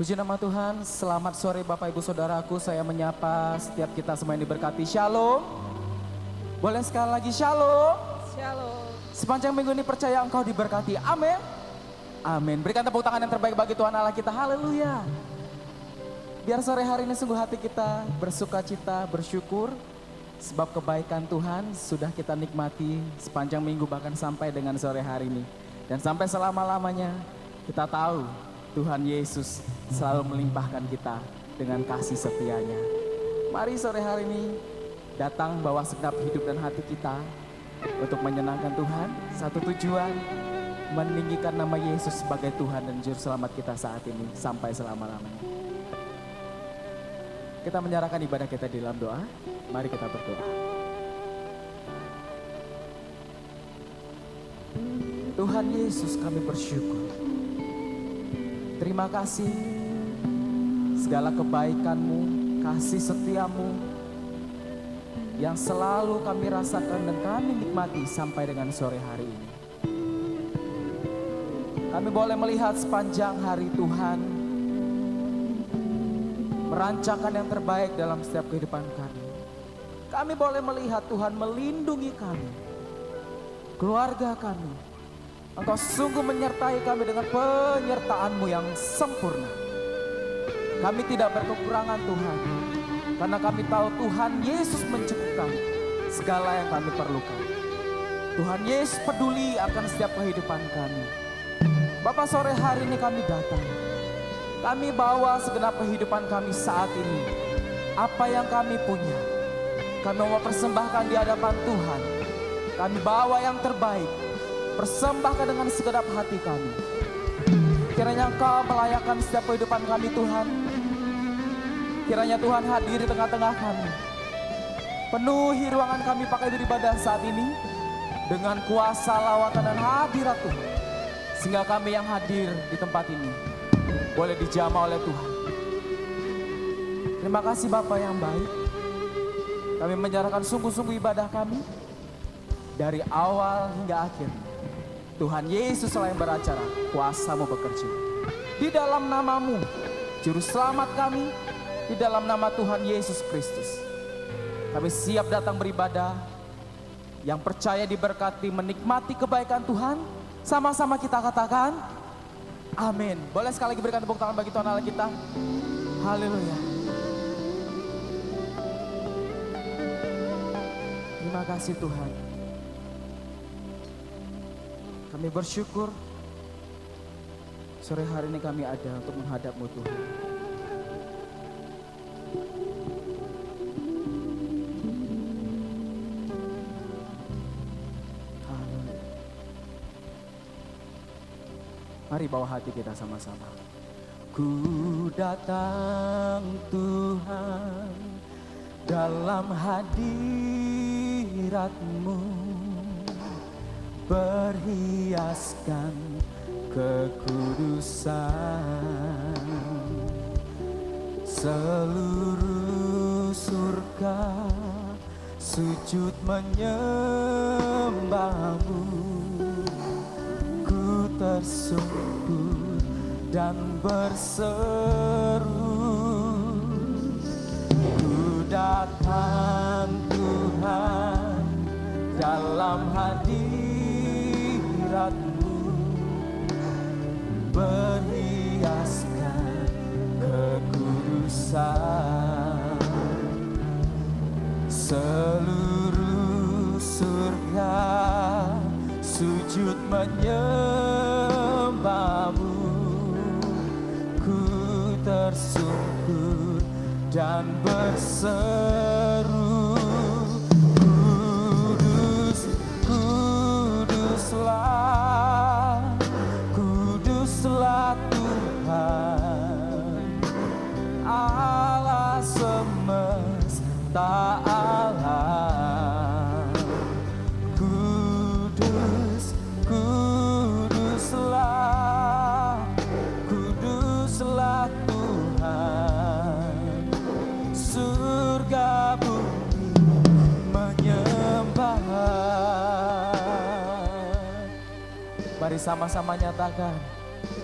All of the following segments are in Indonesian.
Puji nama Tuhan, selamat sore Bapak Ibu Saudaraku, saya menyapa setiap kita semua yang diberkati. Shalom. Boleh sekali lagi shalom. Shalom. Sepanjang minggu ini percaya engkau diberkati, amin. Amin, berikan tepuk tangan yang terbaik bagi Tuhan Allah kita, haleluya. Biar sore hari ini sungguh hati kita bersuka cita, bersyukur. Sebab kebaikan Tuhan sudah kita nikmati sepanjang minggu bahkan sampai dengan sore hari ini. Dan sampai selama-lamanya kita tahu Tuhan Yesus selalu melimpahkan kita dengan kasih setianya. Mari sore hari ini datang bawa segenap hidup dan hati kita untuk menyenangkan Tuhan. Satu tujuan, meninggikan nama Yesus sebagai Tuhan dan Juru Selamat kita saat ini sampai selama-lamanya. Kita menyerahkan ibadah kita di dalam doa. Mari kita berdoa. Tuhan Yesus, kami bersyukur. Terima kasih segala kebaikan-Mu, kasih setia-Mu yang selalu kami rasakan dan kami nikmati sampai dengan sore hari ini. Kami boleh melihat sepanjang hari Tuhan merancangkan yang terbaik dalam setiap kehidupan kami. Kami boleh melihat Tuhan melindungi kami, keluarga kami. Engkau sungguh menyertai kami dengan penyertaan-Mu yang sempurna. Kami tidak berkekurangan Tuhan, karena kami tahu Tuhan Yesus mencukupkan segala yang kami perlukan. Tuhan Yesus peduli akan setiap kehidupan kami. Bapak, sore hari ini kami datang. Kami bawa segenap kehidupan kami saat ini. Apa yang kami punya, kami mau persembahkan di hadapan Tuhan. Kami bawa yang terbaik, persembahkan dengan segenap hati kami. Kiranya Engkau melayakkan setiap kehidupan kami Tuhan. Kiranya Tuhan hadir di tengah-tengah kami. Penuhi ruangan kami pakai beribadah saat ini dengan kuasa lawatan dan hadirat Tuhan. Sehingga kami yang hadir di tempat ini boleh dijamah oleh Tuhan. Terima kasih Bapa yang baik. Kami menyerahkan sungguh-sungguh ibadah kami dari awal hingga akhir. Tuhan Yesus yang beracara, kuasa-Mu bekerja. Di dalam nama-Mu, Juru Selamat kami, di dalam nama Tuhan Yesus Kristus. Kami siap datang beribadah, yang percaya diberkati, menikmati kebaikan Tuhan. Sama-sama kita katakan, amin. Boleh sekali lagi berikan tepuk tangan bagi Tuhan Allah kita. Haleluya. Terima kasih Tuhan. Kami bersyukur sore hari ini kami ada untuk menghadap-Mu Tuhan. Haleluya. Mari bawa hati kita sama-sama. Ku datang Tuhan dalam hadirat-Mu, berhiaskan kekudusan. Seluruh surga sujud menyembah-Mu. Ku tersungkur dan berseru, ku datang Tuhan dalam hadirat-Mu, berhiaskan kekudusan. Seluruh surga sujud menyembah-Mu. Ku tersungkur dan berseru, Kuduslah, Kuduslah Tuhan, Allah semesta alam. Kudus, Kuduslah, Kuduslah Tuhan, surga bumi menyembah. Mari sama-sama nyatakan,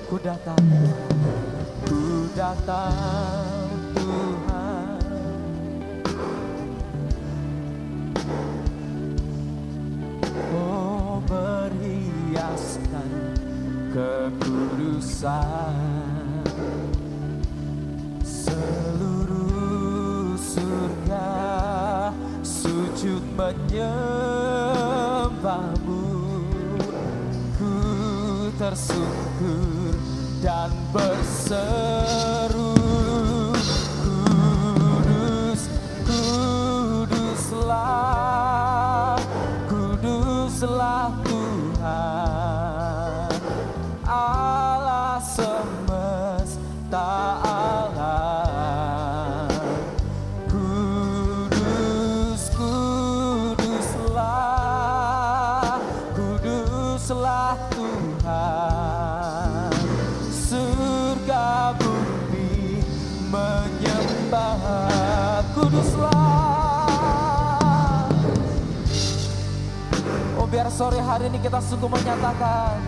ku datang Tuhan. ku datang Tuhan. Oh, berhiaskan kekudusan, seluruh surga sujud menyembahmu. Ku tersungkur dan berseru, kudus, kuduslah, kuduslah Tuhan Allah semesta alam. Kudus, kuduslah, kuduslah Tuhan. Surga bumi menyembah, kuduslah. Oh, biar sore hari ini kita sungguh menyatakan,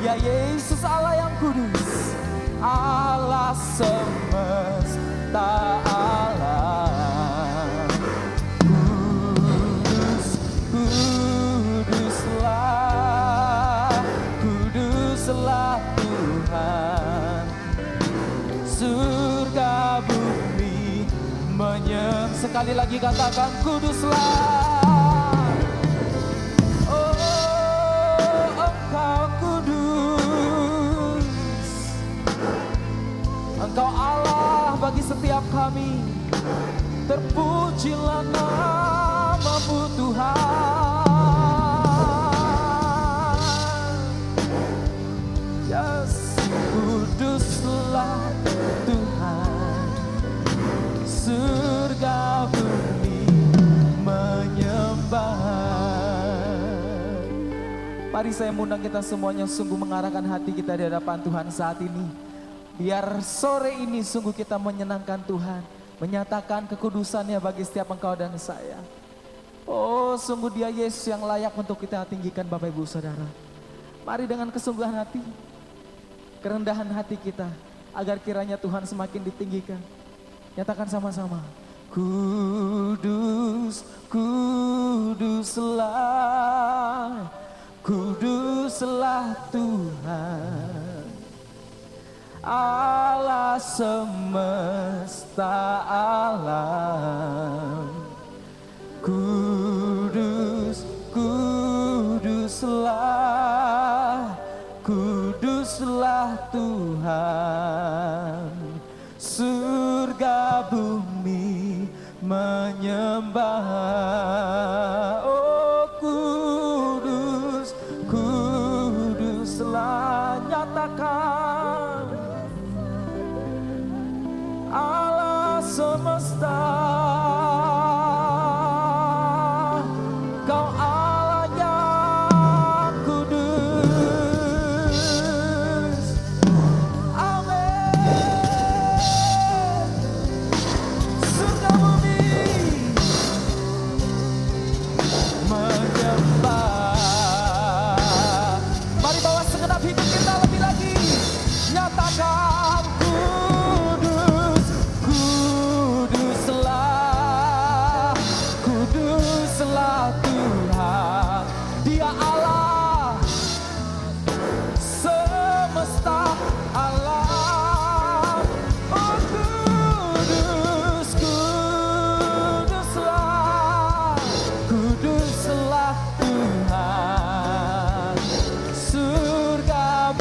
ya Yesus Allah yang kudus, Allah semesta alam. Kudus, kuduslah, kuduslah Tuhan. Surga bumi menyembah. Sekali lagi katakan, kuduslah. Engkau Allah bagi setiap kami, terpujilah nama-Mu Tuhan. Yes, kuduslah Tuhan, surga bumi menyembah. Mari saya mengundang kita semuanya sungguh mengarahkan hati kita di hadapan Tuhan saat ini. Biar sore ini sungguh kita menyenangkan Tuhan, menyatakan kekudusannya bagi setiap engkau dan saya. Oh, sungguh Dia Yesus yang layak untuk kita tinggikan Bapak Ibu Saudara. Mari dengan kesungguhan hati, kerendahan hati kita, agar kiranya Tuhan semakin ditinggikan. Nyatakan sama-sama. Kudus, kuduslah, kuduslah Tuhan Allah semesta alam. Kudus, kuduslah, kuduslah Tuhan. Surga bumi menyembah. Oh, kudus, kuduslah. Nyatakan Allah semesta, Kau Allah yang kudus. Amin. Surga bumi menyembah. Mari bawa segenap hidup kita lebih lagi. Nyatakan Tuhan, Dia Allah semesta alam. Oh, kudus, kuduslah, kuduslah Tuhan. Surga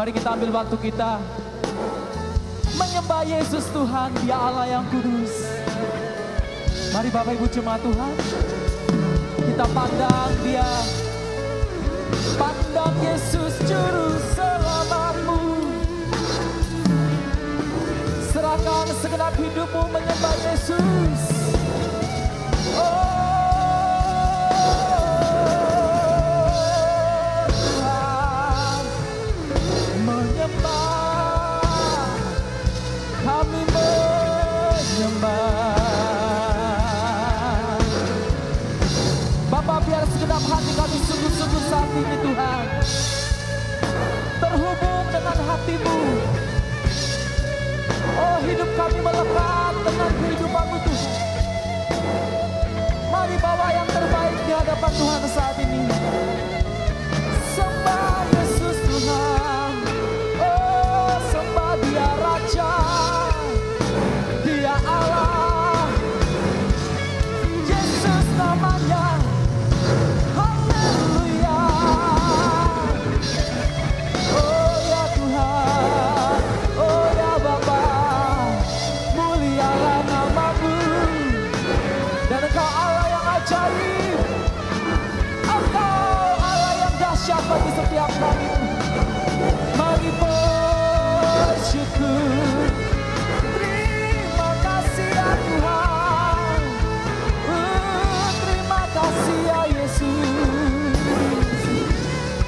Mari kita ambil waktu kita menyembah Yesus Tuhan, Dia Allah yang kudus. Mari Bapak Ibu jemaat Tuhan, kita pandang Dia, pandang Yesus Juru Selamatmu. Serahkan segenap hidupmu menyembah Yesus. Tuhan, menyembah, kami menyembah. Bapak, biar segenap hati kami sungguh-sungguh saat ini Tuhan terhubung dengan hati-Mu. Oh, hidup kami melekat dengan kehidupan-Mu Tuhan. Mari bawa yang terbaik di hadapan Tuhan saat ini. Sembah Yesus Tuhan. Oh, sembah Dia Raja, Dia Allah, Yesus namanya. Haleluya. Oh ya Tuhan, oh ya Bapa, mulialah nama-Mu. Dan Engkau Allah yang ajaib, Engkau Allah yang dahsyat bagi setiap kami. Mari bersyukur. Terima kasih ya Tuhan, terima kasih ya Yesus.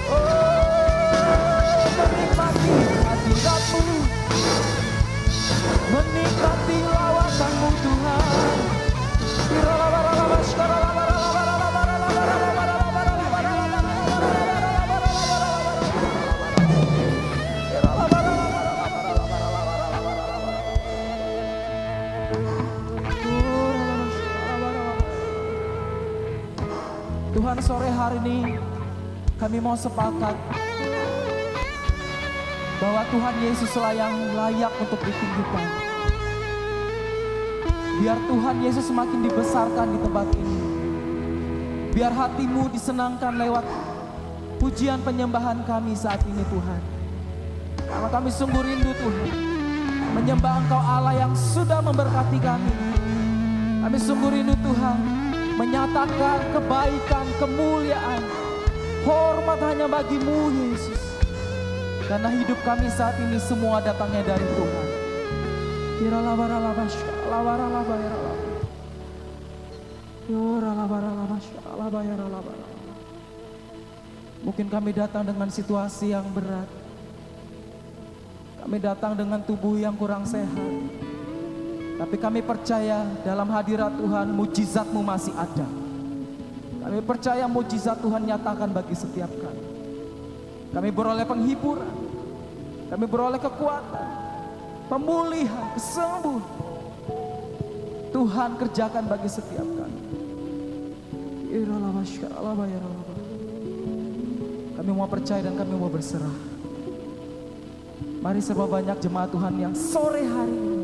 Oh, menikmati hadirat-Mu, menikmati lawatan-Mu Tuhan. Tuhan, sore hari ini kami mau sepakat bahwa Tuhan Yesuslah yang layak untuk ditinggikan. Biar Tuhan Yesus semakin dibesarkan di tempat ini. Biar hati-Mu disenangkan lewat pujian penyembahan kami saat ini Tuhan. Karena kami sungguh rindu Tuhan menyembah Engkau Allah yang sudah memberkati kami. Kami sungguh rindu Tuhan menyatakan kebaikan, kemuliaan, hormat hanya bagi-Mu Yesus. Karena hidup kami saat ini semua datangnya dari Tuhan. Mungkin kami datang dengan situasi yang berat. Kami datang dengan tubuh yang kurang sehat. Tapi kami percaya dalam hadirat Tuhan mujizat-Mu masih ada. Kami percaya mujizat Tuhan nyatakan bagi setiap kami. Kami beroleh penghiburan. Kami beroleh kekuatan, pemulihan, kesembuhan. Tuhan kerjakan bagi setiap kami. Kami mau percaya dan kami mau berserah. Mari serba banyak jemaat Tuhan yang sore hari ini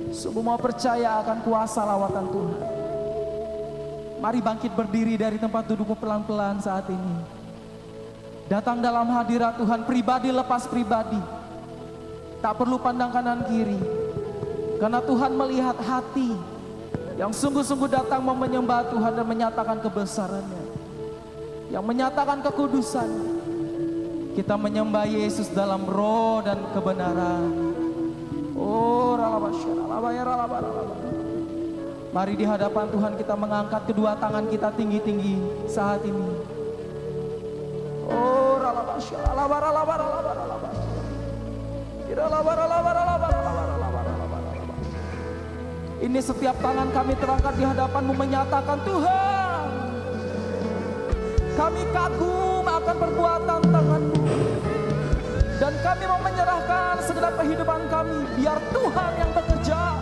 sungguh mau percaya akan kuasa lawatan Tuhan. Mari bangkit berdiri dari tempat dudukmu pelan-pelan saat ini. Datang dalam hadirat Tuhan, pribadi lepas pribadi. Tak perlu pandang kanan kiri. Karena Tuhan melihat hati yang sungguh-sungguh datang mau menyembah Tuhan dan menyatakan kebesarannya, yang menyatakan kekudusan. Kita menyembah Yesus dalam roh dan kebenaran. Oh, mari di hadapan Tuhan kita mengangkat kedua tangan kita tinggi-tinggi saat ini. Oh, ini setiap tangan kami terangkat di hadapan-Mu menyatakan, Tuhan, kami kagum akan perbuatan tangan-Mu. Dan kami mau menyerahkan segenap kehidupan kami. Biar Tuhan yang bekerja.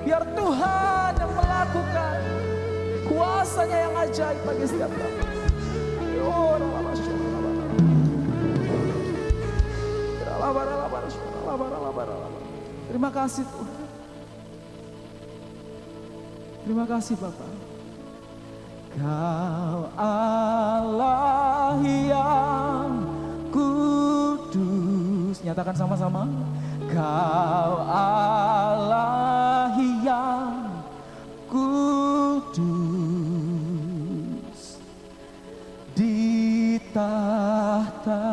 Biar Tuhan yang melakukan kuasa-Nya yang ajaib bagi setiap kami. Terima kasih Tuhan. Terima kasih Bapak. Kau Allah yang ku kudus. Nyatakan sama-sama. Kau Allah yang kudus, di tahta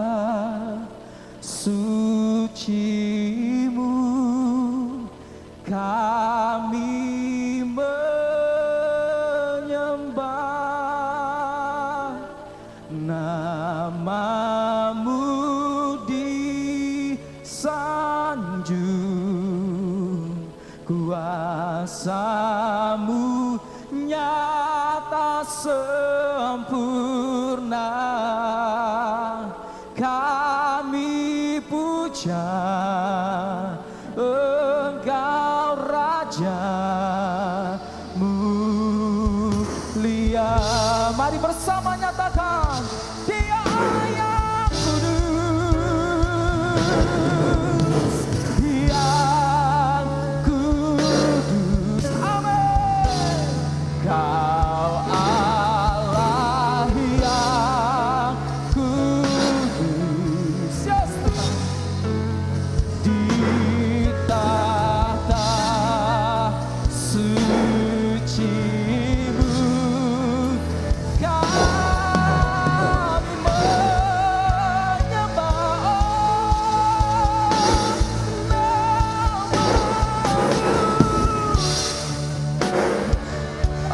suci-Mu kami menyembah, nama-Mu disanjung, kuasa-Mu nyata sempurna. Kami puja Engkau Raja mulia. Mari bersama nyatakan, Dia yang kudus, yang kudus. Amin. Kau Allah yang kudus. Yes, Tuhan. Di tahta suci-Mu kami menyembah,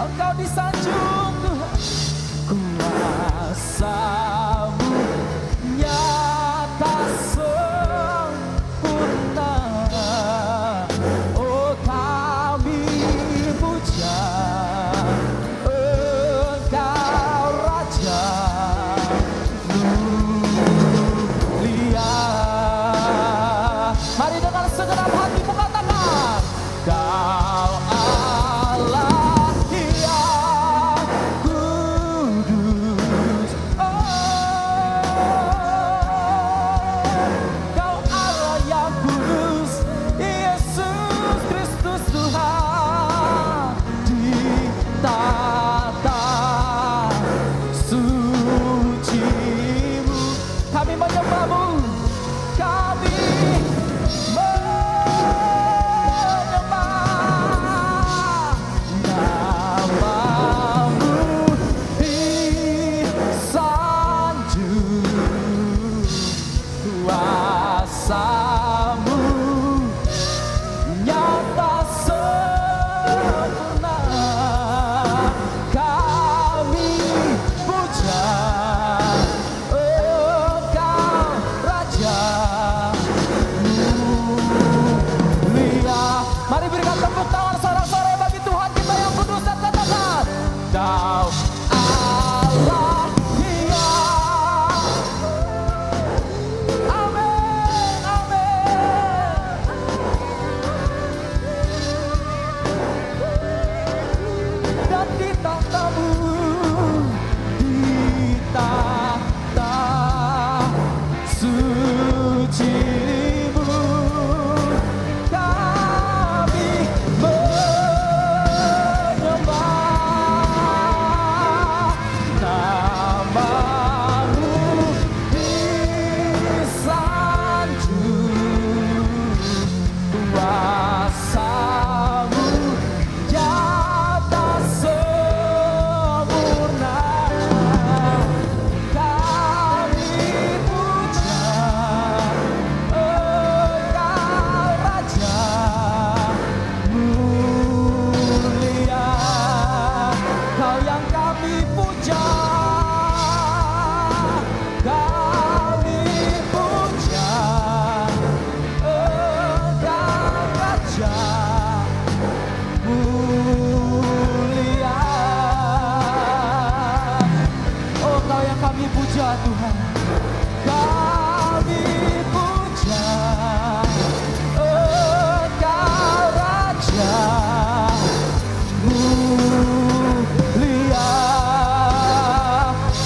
Engkau disanjung Tuhan, kuasa-Mu nyata sempurna. Oh kami puja Engkau Raja mulia. Mari dengan segenap hatimu katakan, Kau Allah yang kudus. Kau Allah yang kudus, Yesus Kristus Tuhan. Di tahta suci-Mu kami menyembah-Mu, kami menyembah, nama-Mu disanjung, kuasa-Mu nyata sempurna. Kami puja Engkau Raja mulia. Mari berikan tepuk tangan sorak-sorai bagi Tuhan kita yang kudus dan katakan, Kau Allah yang amin, amin. Dan di tahta-Mu, di tahta suci-Mu kami menyembah, nama-Mu disanjung, kuasa-Mu nyata sempurna. Kami puja Engkau Raja mulia. Kau yang kami puja, kami puja Engkau Raja mulia. Oh Kau yang kami puja Tuhan, kami puja Engkau Raja mulia.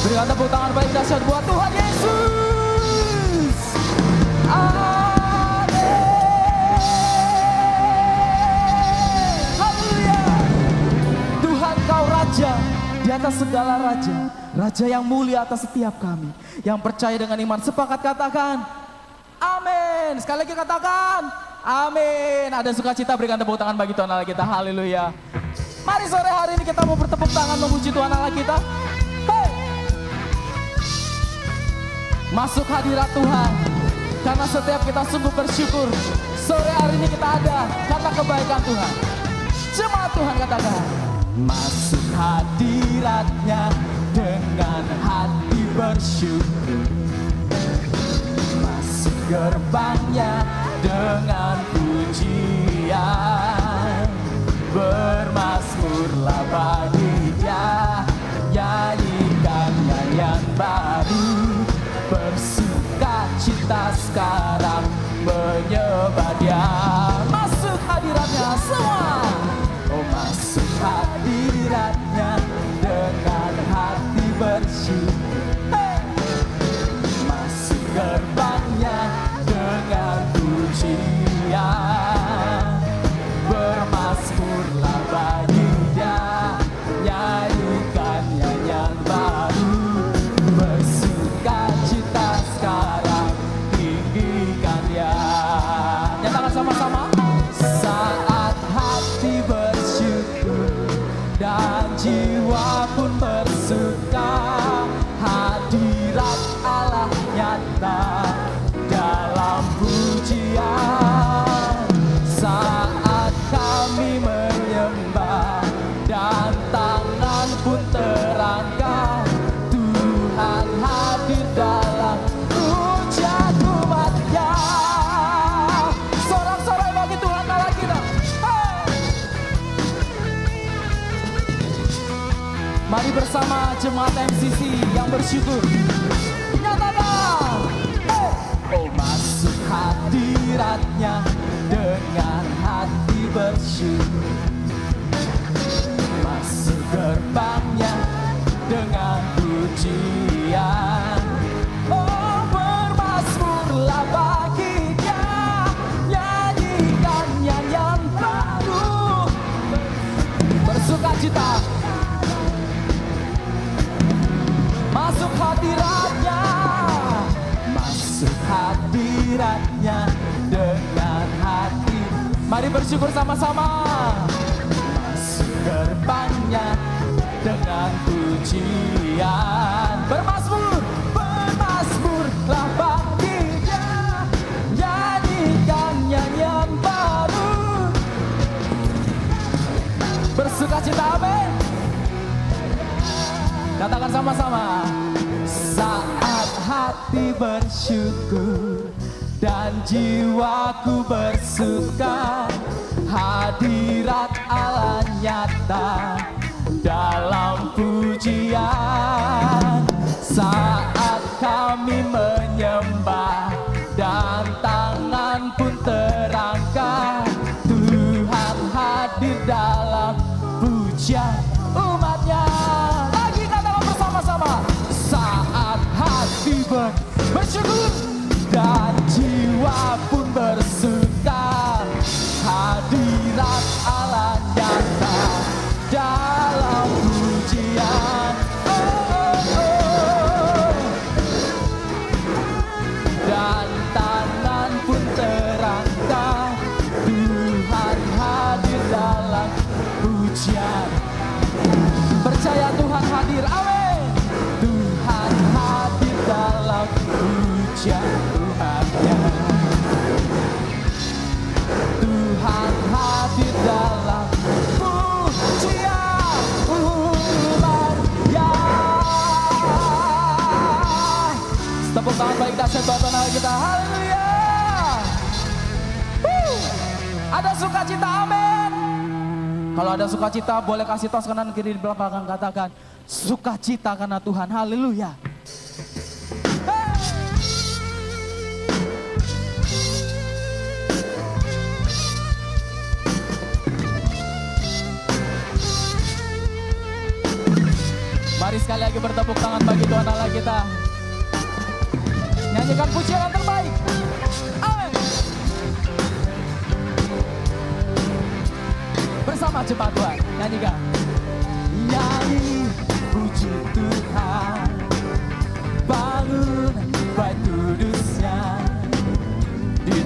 Berikan tepuk tangan baik dahsyat buat Tuhan Yesus. Amin. Haleluya. Tuhan Kau Raja di atas segala raja, Raja yang mulia atas setiap kami yang percaya dengan iman. Sepakat katakan, amin. Amin. Sekali lagi katakan amin. Ada sukacita, berikan tepuk tangan bagi Tuhan Allah kita. Haleluya. Mari sore hari ini kita mau bertepuk tangan memuji Tuhan Allah kita. Hey. Masuk hadirat Tuhan. Karena setiap kita sungguh bersyukur. Sore hari ini kita ada karena kebaikan Tuhan. Jemaat Tuhan katakan. Masuk hadiratnya dengan hati bersyukur. Masuk gerbangnya dengan pujian. Bermazmurlah bagi Dia, nyanyikan nyanyian baru. Bersuka cita sekarang menyembah Dia. Masuk hadiratnya semua. Oh, masuk hadiratnya dengan hati bersyukur. Hey. Masuk gerbangnya dengan pujian. Bermazmurlah bagi Dia, nyanyikan nyanyian baru. Bersuka cita sekarang, tinggikan Dia. Nyatakan sama-sama. Saat hati bersyukur dan jiwa pun bersuka, hadirat Allah nyata dalam pujian. Saat kami menyembah dan tangan pun terangkat, Tuhan hadir dalam pujian umat-Nya. Sorak-sorai bagi Tuhan Allah kita. Hey. Mari bersama jemaat MCC yang bersyukur. Nyatakan. Hey. Oh, masuk hadiratnya dengan hati bersyukur. Masuk gerbangnya dengan pujian. Oh, bermazmurlah bagi Dia, nyanyikan nyanyian baru. Bersukacita. Masuk hadiratnya. Masuk hadiratnya dengan hati. Mari bersyukur sama-sama. Masuk gerbangnya dengan pujian. Bermazmur, bermazmurlah bagi Dia, nyanyikan nyanyian baru. Bersukacita, amin. Katakan sama-sama. Saat hati bersyukur dan jiwaku bersuka, hadirat Allah nyata dalam pujian. Saat kami menyembah dan tangan pun terangkat, Tuhan hadir dalam pujian umat-Nya. Lagi katakan bersama-sama. Saat hati bersyukur dan jiwa pun bersuka, hadirat Allah nyata dalam pujian. Oh, oh, oh. Dan tangan pun terangkat, Tuhan hadir dalam pujian. Percaya Tuhan hadir, amin. Tuhan hadir dalam pujian umat-Nya. Tuhan hadir dalam pujian umat-Nya. Tepuk tangan baik dahsyat buat Tuhan Allah kita. Haleluya. Ada sukacita, amin. Kalau ada sukacita boleh kasih tos kanan kiri di belakang, katakan sukacita karena Tuhan. Haleluya. Mari sekali lagi bertepuk tangan bagi Tuhan Allah kita. Nyanyikan pujian yang terbaik. Amin. Bersama cepat Tuhan, nyanyikan. Nyanyi puji Tuhan, bangun bait kudusnya di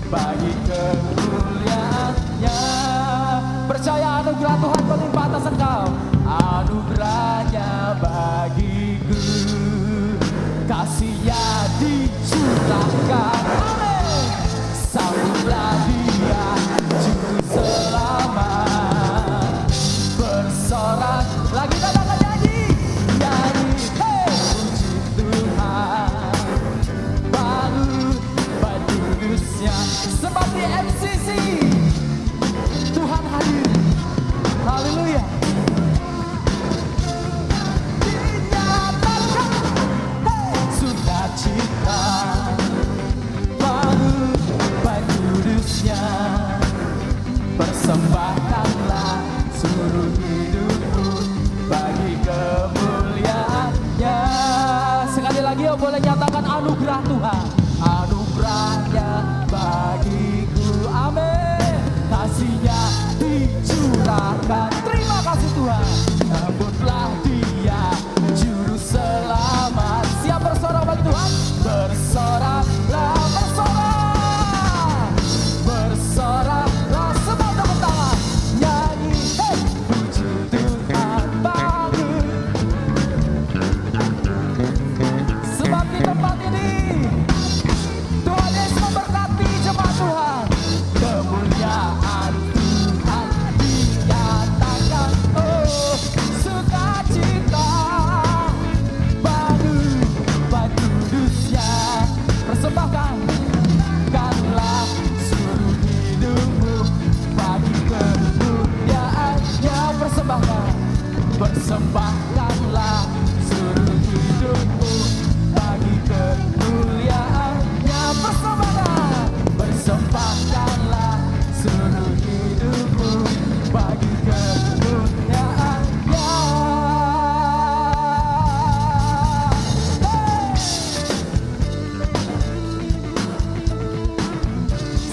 bagi kemuliaan-Nya. Percaya anugerah Tuhan melimpah atas engkau. Anugerah-Nya bagiku, kasih-Nya dicurahkan. Amin. Sambutlah Dia juru selamat. Bersorak lagi, kita akan nyanyi, nyanyi, hey, puji Tuhan. Baik kudusnya seperti MCC. Tuhan hadir. Haleluya. Dinyatakan, hey, sukacita. Baik kudusnya, persembahkanlah seluruh hidupku bagi kemuliaan-Nya. Sekali lagi, oh, boleh nyatakan anugerah Tuhan. Anugerah-Nya bagiku, amin. Kasih-Nya dicurahkan. Terima kasih Tuhan. Sambutlah Dia juru selamat. Siap bersorak bagi Tuhan? Bersoraklah, bersorak. Bersoraklah, semua tepuk tangan. Nyanyi, hey, puji Tuhan bagi. Sebab di tempat ini Tuhan Yesus memberkati jemaat Tuhan. Kemuliaan Tuhan dinyatakan, oh, sukacita baru baik kudusnya. Persembahkan, kanlah seluruh hidupmu bagi kemuliaan-Nya. Persembahkan, persembahkanlah seluruh hidupmu bagi kemuliaan-Nya. Persembahkan, persembahkanlah seluruh hidupmu bagi kemuliaan-Nya. Hey!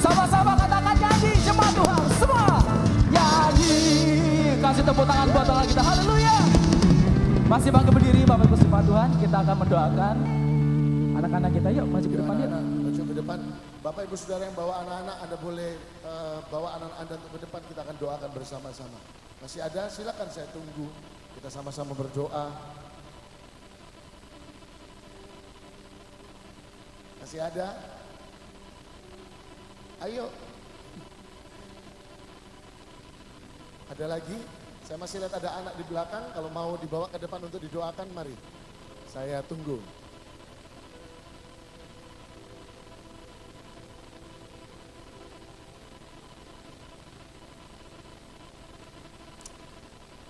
Sama-sama katakan nyanyi, jemaat Tuhan semua nyanyi. Kasih tepuk tangan buat Allah kita. Haleluya. Masih bangkit berdiri Bapak Ibu jemaat Tuhan. Kita akan mendoakan anak-anak kita. Yuk maju ke depan yuk. Maju ke depan. Bapak Ibu Saudara yang bawa anak-anak, Anda boleh bawa anak Anda untuk ke depan. Kita akan doakan bersama-sama. Masih ada? Silakan, saya tunggu. Kita sama-sama berdoa. Masih ada? Ayo. Ada lagi? Saya masih lihat ada anak di belakang. Kalau mau dibawa ke depan untuk didoakan, mari. Saya tunggu.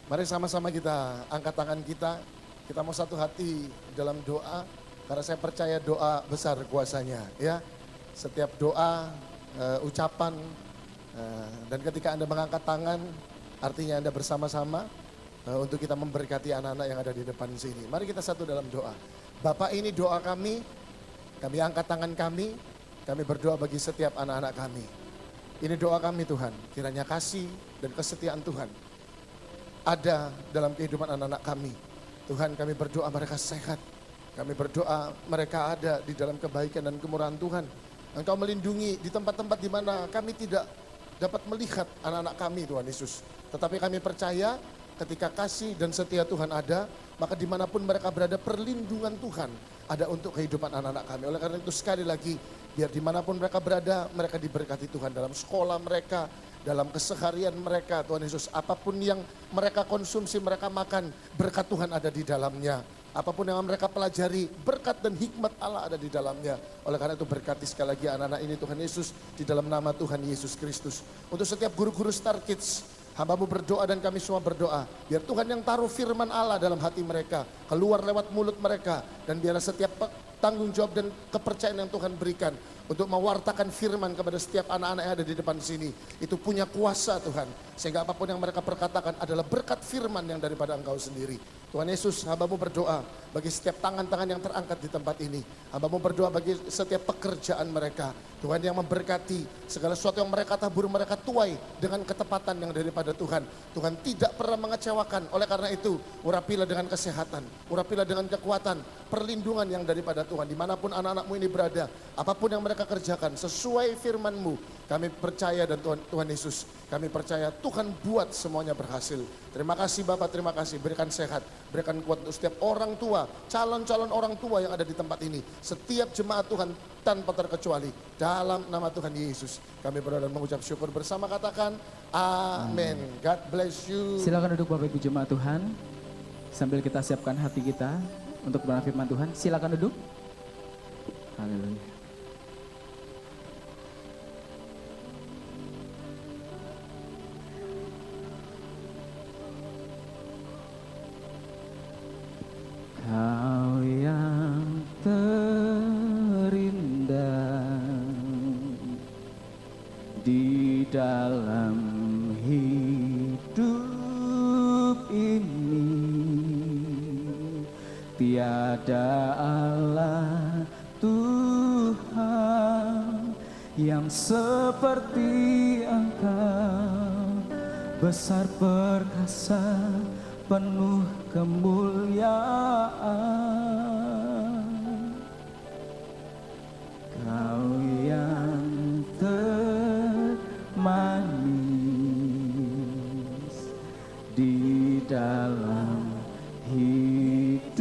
Mari sama-sama kita angkat tangan kita. Kita mau satu hati dalam doa. Karena saya percaya doa besar kuasanya, ya. Setiap doa, ucapan, dan ketika Anda mengangkat tangan, artinya Anda bersama-sama untuk kita memberkati anak-anak yang ada di depan sini. Mari kita satu dalam doa. Bapak, ini doa kami angkat tangan kami berdoa bagi setiap anak-anak kami. Ini doa kami Tuhan, kiranya kasih dan kesetiaan Tuhan ada dalam kehidupan anak-anak kami. Tuhan, kami berdoa mereka sehat. Kami berdoa mereka ada di dalam kebaikan dan kemurahan Tuhan. Engkau melindungi di tempat-tempat di mana kami tidak dapat melihat anak-anak kami Tuhan Yesus. Tetapi kami percaya ketika kasih dan setia Tuhan ada, maka dimanapun mereka berada perlindungan Tuhan ada untuk kehidupan anak-anak kami. Oleh karena itu sekali lagi, biar dimanapun mereka berada, mereka diberkati Tuhan dalam sekolah mereka, dalam keseharian mereka Tuhan Yesus. Apapun yang mereka konsumsi, mereka makan, berkat Tuhan ada di dalamnya. Apapun yang mereka pelajari, berkat dan hikmat Allah ada di dalamnya. Oleh karena itu berkati sekali lagi anak-anak ini Tuhan Yesus di dalam nama Tuhan Yesus Kristus. Untuk setiap guru-guru Star Kids, hamba-Mu berdoa dan kami semua berdoa. Biar Tuhan yang taruh firman Allah dalam hati mereka, keluar lewat mulut mereka. Dan biarlah setiap tanggung jawab dan kepercayaan yang Tuhan berikan untuk mewartakan firman kepada setiap anak-anak yang ada di depan sini. Itu punya kuasa Tuhan. Sehingga apapun yang mereka perkatakan adalah berkat firman yang daripada Engkau sendiri. Tuhan Yesus, hamba-Mu berdoa bagi setiap tangan-tangan yang terangkat di tempat ini. Hamba-Mu berdoa bagi setiap pekerjaan mereka. Tuhan yang memberkati segala sesuatu yang mereka tabur, mereka tuai dengan ketepatan yang daripada Tuhan. Tuhan tidak pernah mengecewakan. Oleh karena itu, urapilah dengan kesehatan. Urapilah dengan kekuatan, perlindungan yang daripada Tuhan. Dimanapun anak-anakmu ini berada, apapun yang mereka kerjakan, sesuai firman-Mu. Kami percaya dan Tuhan Yesus, kami percaya Tuhan buat semuanya berhasil. Terima kasih Bapak, terima kasih. Berikan sehat, berikan kuat untuk setiap orang tua, calon-calon orang tua yang ada di tempat ini. Setiap jemaat Tuhan tanpa terkecuali. Dalam nama Tuhan Yesus, kami berdoa dan mengucap syukur bersama, katakan amin. God bless you. Silakan duduk Bapak Ibu jemaat Tuhan. Sambil kita siapkan hati kita untuk kebenaran firman Tuhan, silakan duduk. Haleluya. Kau yang terindah di dalam hidup ini, tiada Allah Tuhan yang seperti Engkau, besar perkasa, penuh kemuliaan. Kau yang termanis di dalam hidup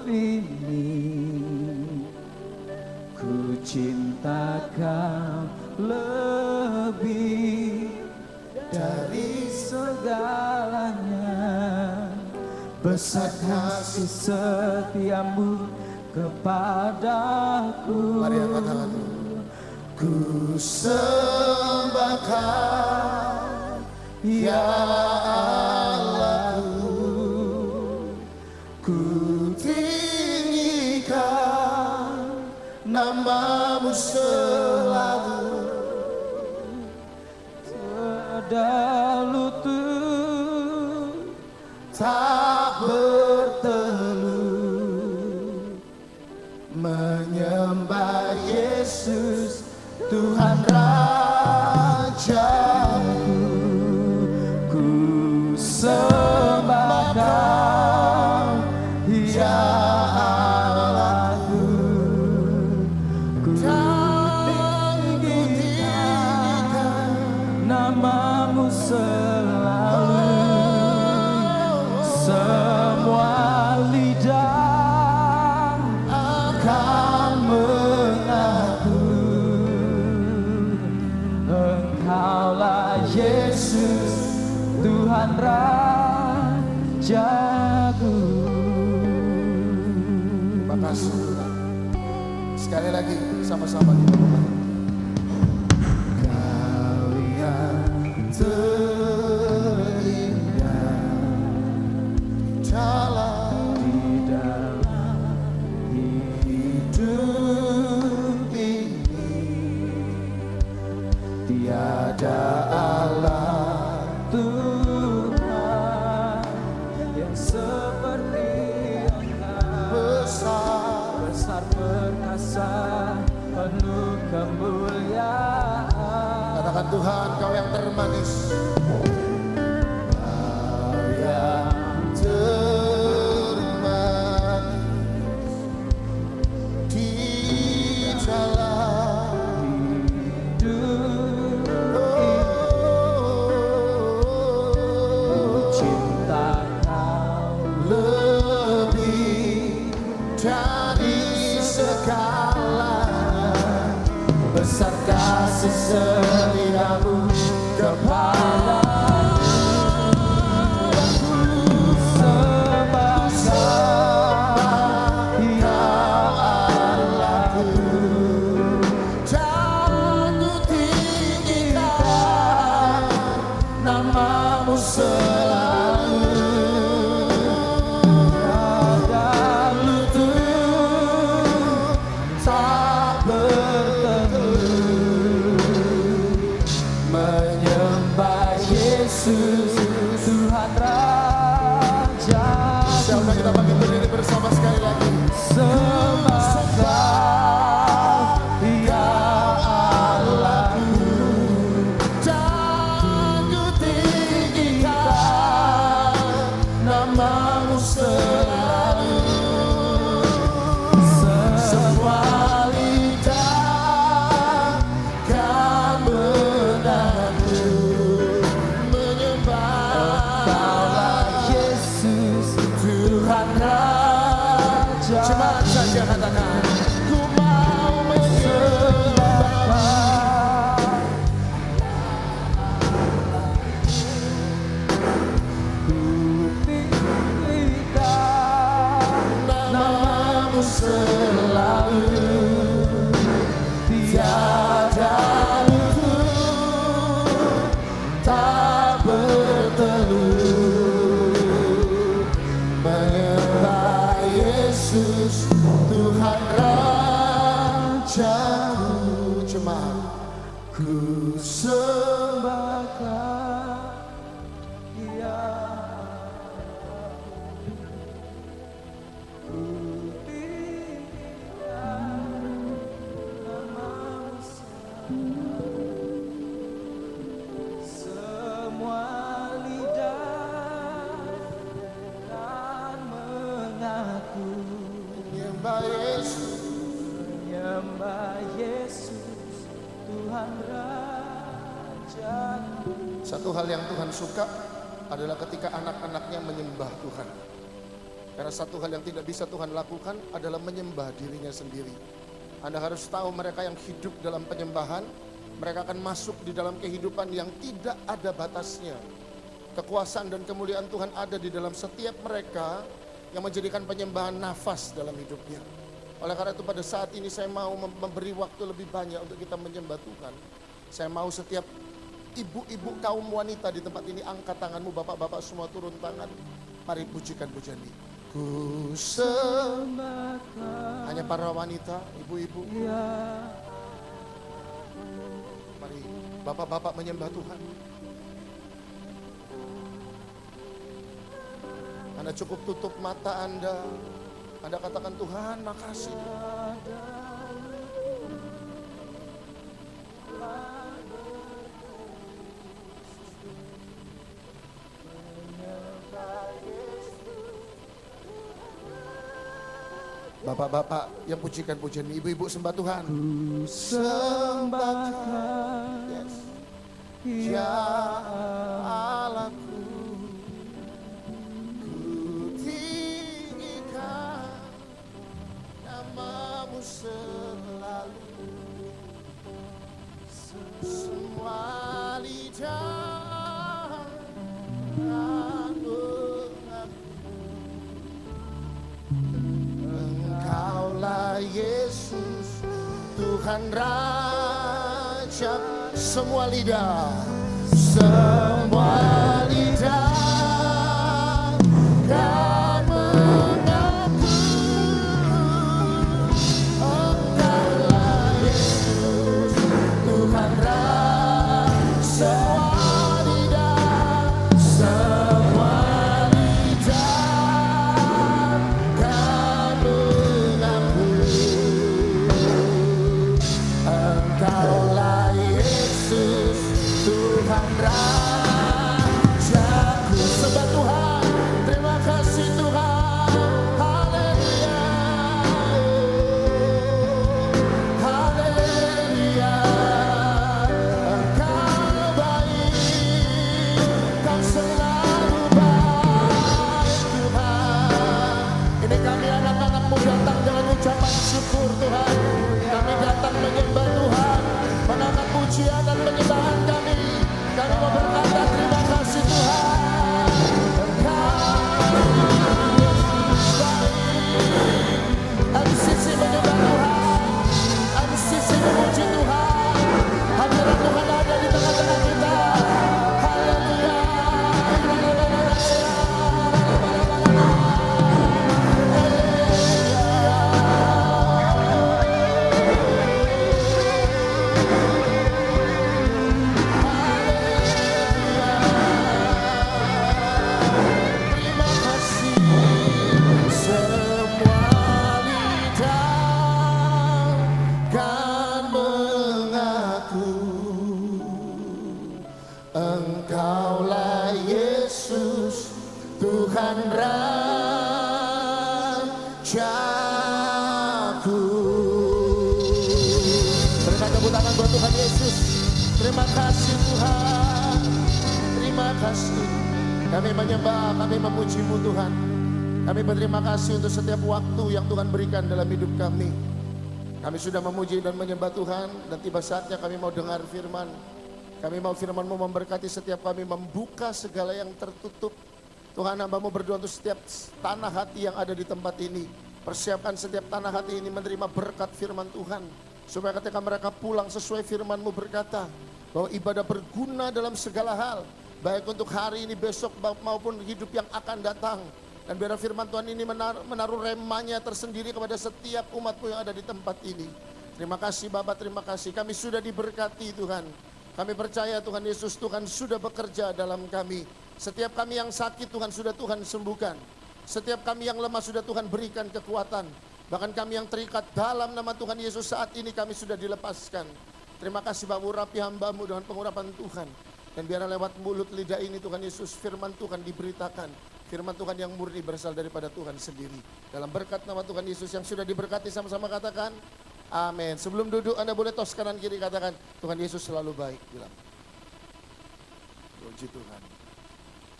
ini, ku cinta Kau lebih dari segalanya. Besar kasih setiamu kepadaku. Mari angkat tanganmu. Ku sembah Kau, ya Allahku. Ku tinggikan nama-Mu selalu. Tiada lutut Tak bertelut menyembah Yesus Tuhan Rajaku. ku sembah Kau, ya Allahku. Ku tinggikan nama-Mu selalu. Semua lidah akan mengaku Engkaulah Yesus Tuhan Rajaku. Terima kasih Tuhan. Sekali lagi sama-sama kita membantu. Kau yang terindah di dalam hidup ini, tiada Allah Tuhan yang seperti Engkau, besar perkasa, penuh kemuliaan. Katakan Tuhan, Kau yang termanis. Kau yang termanis di dalam hidup hidup. cinta Kau Lebih dari segalanya, besar kasih setiamu kepada menyembah Yesus. Cepat saja katakan, ku mau menyembah. Namamu selalu, tiada luhur, tak berteluh, menyembah Yesus Tuhan Rajaku. Jemaat, ku sembahkan Dia. Semua lidah kan mengaku Menyembah Yesus, menyembah Yesus Tuhan Rajaku. satu hal yang Tuhan suka adalah ketika anak-anaknya menyembah Tuhan. Karena satu hal yang tidak bisa Tuhan lakukan adalah menyembah dirinya sendiri. Anda harus tahu mereka yang hidup dalam penyembahan, mereka akan masuk di dalam kehidupan yang tidak ada batasnya. Kekuasaan dan kemuliaan Tuhan ada di dalam setiap mereka yang menjadikan penyembahan nafas dalam hidupnya. Oleh karena itu pada saat ini saya mau memberi waktu lebih banyak untuk kita menyembah Tuhan. Saya mau setiap ibu-ibu kaum wanita di tempat ini angkat tanganmu, bapak-bapak semua turun tangan. Mari pujikan pujian ini. Ku sembahkan. Hanya para wanita, ibu-ibu. Mari bapak-bapak menyembah Tuhan. Anda cukup tutup mata Anda. Anda katakan, Tuhan makasih. Bapak-bapak yang pujikan pujian, ibu-ibu sembah Tuhan. Ku sembahkan, yes, ya Allahku, ku tinggikan namamu selalu, semua lidah akan Engkaulah Yesus Tuhan Raja. Semua lidah, semua lidah kan mengaku Engkaulah Yesus Tuhan Raja. Semua lidah, semua lidah kan mengaku Engkaulah Yesus Tuhan Rajaku. Sembah Tuhan, terima kasih Tuhan. Haleluya, haleluya. Engkau baik, Kau selalu baik Tuhan. Ini kami anak-anakmu datang dengan ucapan syukur Tuhan. Kami datang menyembah Tuhan, mengangkat pujian dan penyembahan kami. Kami mau berkata terima kasih Tuhan. MCC menyembah Tuhan, MCC memuji Tuhan. Hadirat Tuhan ada di tengah-tengah kita. Haleluya. Terima kasih. Semua lidah kan mengaku Engkaulah Yesus Tuhan Rajaku. Berikan tepuk tangan buat Tuhan Yesus. Terima kasih Tuhan. Terima kasih. Kami menyembah, kami memuji-Mu Tuhan. Kami berterima kasih untuk setiap waktu yang Tuhan berikan dalam hidup kami. Kami sudah memuji dan menyembah Tuhan, dan tiba saatnya kami mau dengar firman. Kami mau firman-Mu memberkati setiap kami, membuka segala yang tertutup. Tuhan, hamba-Mu berdoa untuk setiap tanah hati yang ada di tempat ini. Persiapkan setiap tanah hati ini menerima berkat firman Tuhan. Supaya ketika mereka pulang sesuai firman-Mu berkata, bahwa ibadah berguna dalam segala hal. Baik untuk hari ini, besok maupun hidup yang akan datang. Dan biar firman Tuhan ini menaruh remanya tersendiri kepada setiap umat-Mu yang ada di tempat ini. Terima kasih Bapa, terima kasih. Kami sudah diberkati Tuhan. Kami percaya Tuhan Yesus, Tuhan sudah bekerja dalam kami. Setiap kami yang sakit Tuhan sudah Tuhan sembuhkan. Setiap kami yang lemah sudah Tuhan berikan kekuatan. Bahkan kami yang terikat dalam nama Tuhan Yesus saat ini kami sudah dilepaskan. Terima kasih Bapak, urapi hamba-Mu dengan pengurapan Tuhan. Dan biar lewat mulut lidah ini Tuhan Yesus, firman Tuhan diberitakan. Firman Tuhan yang murni berasal daripada Tuhan sendiri. Dalam berkat nama Tuhan Yesus yang sudah diberkati, sama-sama katakan amin. Sebelum duduk Anda boleh tos kanan kiri, katakan Tuhan Yesus selalu baik. Bilang puji Tuhan.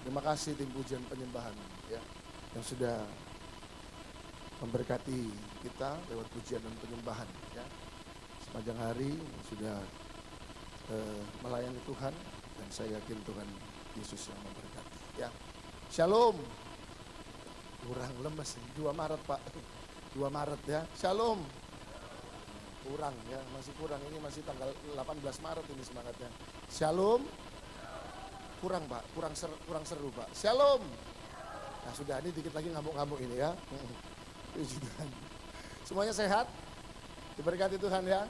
Terima kasih tim pujian penyembahan ya, yang sudah memberkati kita lewat pujian dan penyembahan ya. Sepanjang hari sudah melayani Tuhan, dan saya yakin Tuhan Yesus yang memberkati ya. Shalom. Kurang lemes nih, 2 Maret Pak. 2 Maret ya. Shalom. Kurang ya, masih kurang. Ini masih tanggal 18 Maret ini semangatnya. Shalom. Kurang Pak, kurang seru Pak. Shalom. Nah sudah, ini dikit lagi ngamuk-ngamuk ini ya. Puji Tuhan. Semuanya sehat? Diberkati Tuhan ya.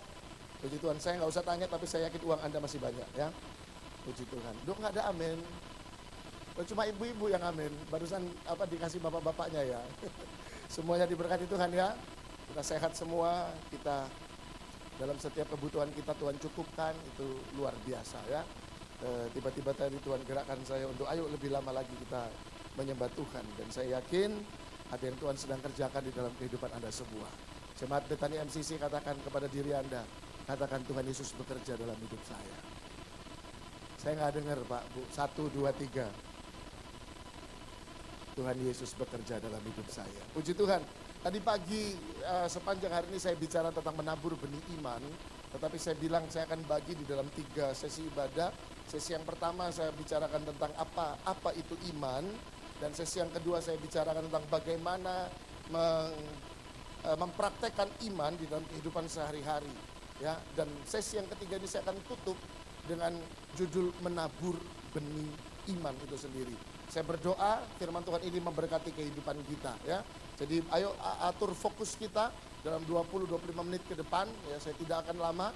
Puji Tuhan, saya nggak usah tanya tapi saya yakin uang Anda masih banyak ya. Puji Tuhan. Dok nggak ada amin. Cuma ibu-ibu yang amin. Barusan dikasih bapak-bapaknya ya. Semuanya diberkati Tuhan ya. Kita sehat semua, kita dalam setiap kebutuhan kita Tuhan cukupkan, itu luar biasa ya. Tiba-tiba tadi Tuhan gerakkan saya untuk ayo lebih lama lagi kita menyembah Tuhan. Dan saya yakin ada yang Tuhan sedang kerjakan di dalam kehidupan Anda semua. Jemaat Betani MCC, katakan kepada diri Anda, katakan Tuhan Yesus bekerja dalam hidup saya. Saya nggak dengar Pak, Bu. 1, 2, 3. Tuhan Yesus bekerja dalam hidup saya. Puji Tuhan. Tadi pagi sepanjang hari ini saya bicara tentang menabur benih iman. Tetapi saya bilang saya akan bagi di dalam 3 sesi ibadah. Sesi yang pertama saya bicarakan tentang apa itu iman. Dan sesi yang kedua saya bicarakan tentang bagaimana mempraktekkan iman di dalam kehidupan sehari-hari. Ya, dan sesi yang ketiga ini saya akan tutup dengan judul menabur benih iman itu sendiri. Saya berdoa firman Tuhan ini memberkati kehidupan kita ya. Jadi ayo atur fokus kita dalam 20-25 menit ke depan ya, saya tidak akan lama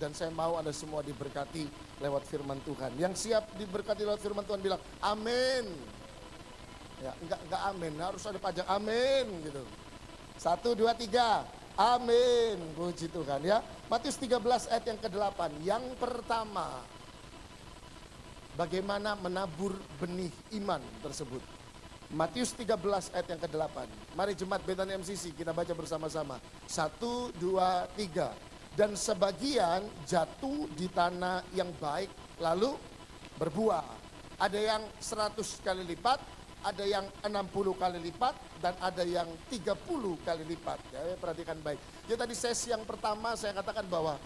dan saya mau Anda semua diberkati lewat firman Tuhan. Yang siap diberkati lewat firman Tuhan bilang amin. Ya, enggak amin, harus ada pajak amin gitu. 1, 2, 3. Amin. Puji Tuhan ya. Matius 13 ayat yang ke-8. Yang pertama, bagaimana menabur benih iman tersebut. Matius 13 ayat yang ke-8. Mari jemaat Betani MCC kita baca bersama-sama. 1, 2, 3. Dan sebagian jatuh di tanah yang baik lalu berbuah. Ada yang 100 kali lipat, ada yang 60 kali lipat, dan ada yang 30 kali lipat. Ya, perhatikan baik. Jadi tadi sesi yang pertama saya katakan bahwa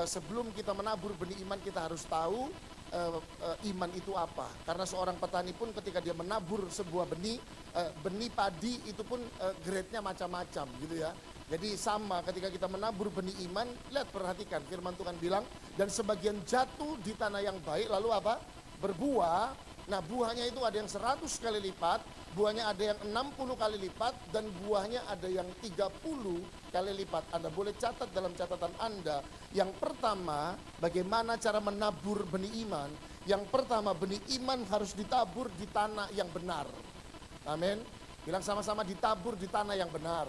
sebelum kita menabur benih iman kita harus tahu iman itu apa. Karena seorang petani pun ketika dia menabur sebuah benih padi itu pun grade-nya macam-macam gitu ya. Jadi sama ketika kita menabur benih iman, lihat perhatikan firman Tuhan bilang, dan sebagian jatuh di tanah yang baik lalu apa? Berbuah. Nah buahnya itu ada yang 100 kali lipat, buahnya ada yang 60 kali lipat, dan buahnya ada yang 30 kali lipat. Anda boleh catat dalam catatan Anda. Yang pertama, bagaimana cara menabur benih iman? Yang pertama, benih iman harus ditabur di tanah yang benar. Amin. Bilang sama-sama, ditabur di tanah yang benar.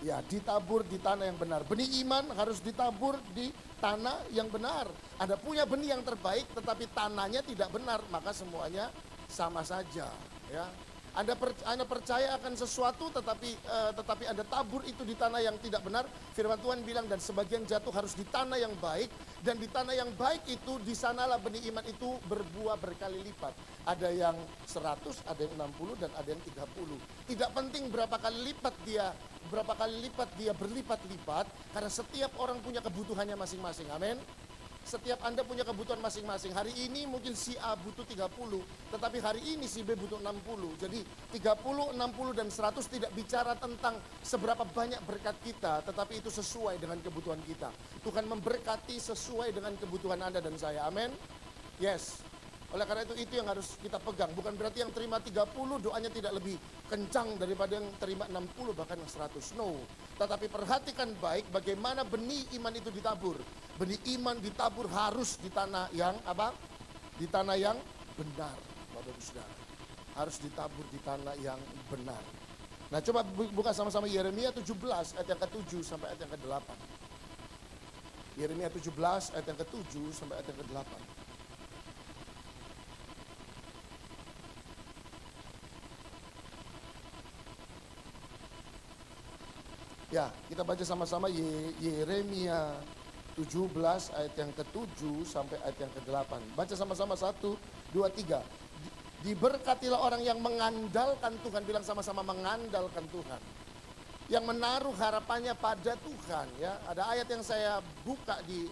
Ya, ditabur di tanah yang benar. Benih iman harus ditabur di tanah yang benar. Anda punya benih yang terbaik tetapi tanahnya tidak benar, maka semuanya sama saja ya. Anda percaya akan sesuatu tetapi Anda tabur itu di tanah yang tidak benar. Firman Tuhan bilang dan sebagian jatuh harus di tanah yang baik. Dan di tanah yang baik itu di sanalah benih iman itu berbuah berkali lipat. Ada yang 100, ada yang 60 dan ada yang 30. Tidak penting berapa kali lipat dia berlipat-lipat karena setiap orang punya kebutuhannya masing-masing. Amin. Setiap Anda punya kebutuhan masing-masing. Hari ini mungkin si A butuh 30, tetapi hari ini si B butuh 60. Jadi 30, 60 dan 100 tidak bicara tentang seberapa banyak berkat kita, tetapi itu sesuai dengan kebutuhan kita. Tuhan memberkati sesuai dengan kebutuhan Anda dan saya. Amin. Yes. Oleh karena itu yang harus kita pegang. Bukan berarti yang terima 30 doanya tidak lebih kencang daripada yang terima 60 bahkan yang 100. No. Tetapi perhatikan baik bagaimana benih iman itu ditabur. Benih iman ditabur harus di tanah yang apa? Di tanah yang benar, Bapak Ibu Saudara. Harus ditabur di tanah yang benar. Nah, coba buka sama-sama Yeremia 17 ayat yang ke-7 sampai ayat yang ke-8. Yeremia 17 ayat yang ke-7 sampai ayat yang ke-8. Ya, kita baca sama-sama Yeremia 17 ayat yang ke-7 sampai ayat yang ke-8. Baca sama-sama 1, 2, 3. Diberkatilah orang yang mengandalkan Tuhan, bilang sama-sama mengandalkan Tuhan. Yang menaruh harapannya pada Tuhan, ya. Ada ayat yang saya buka di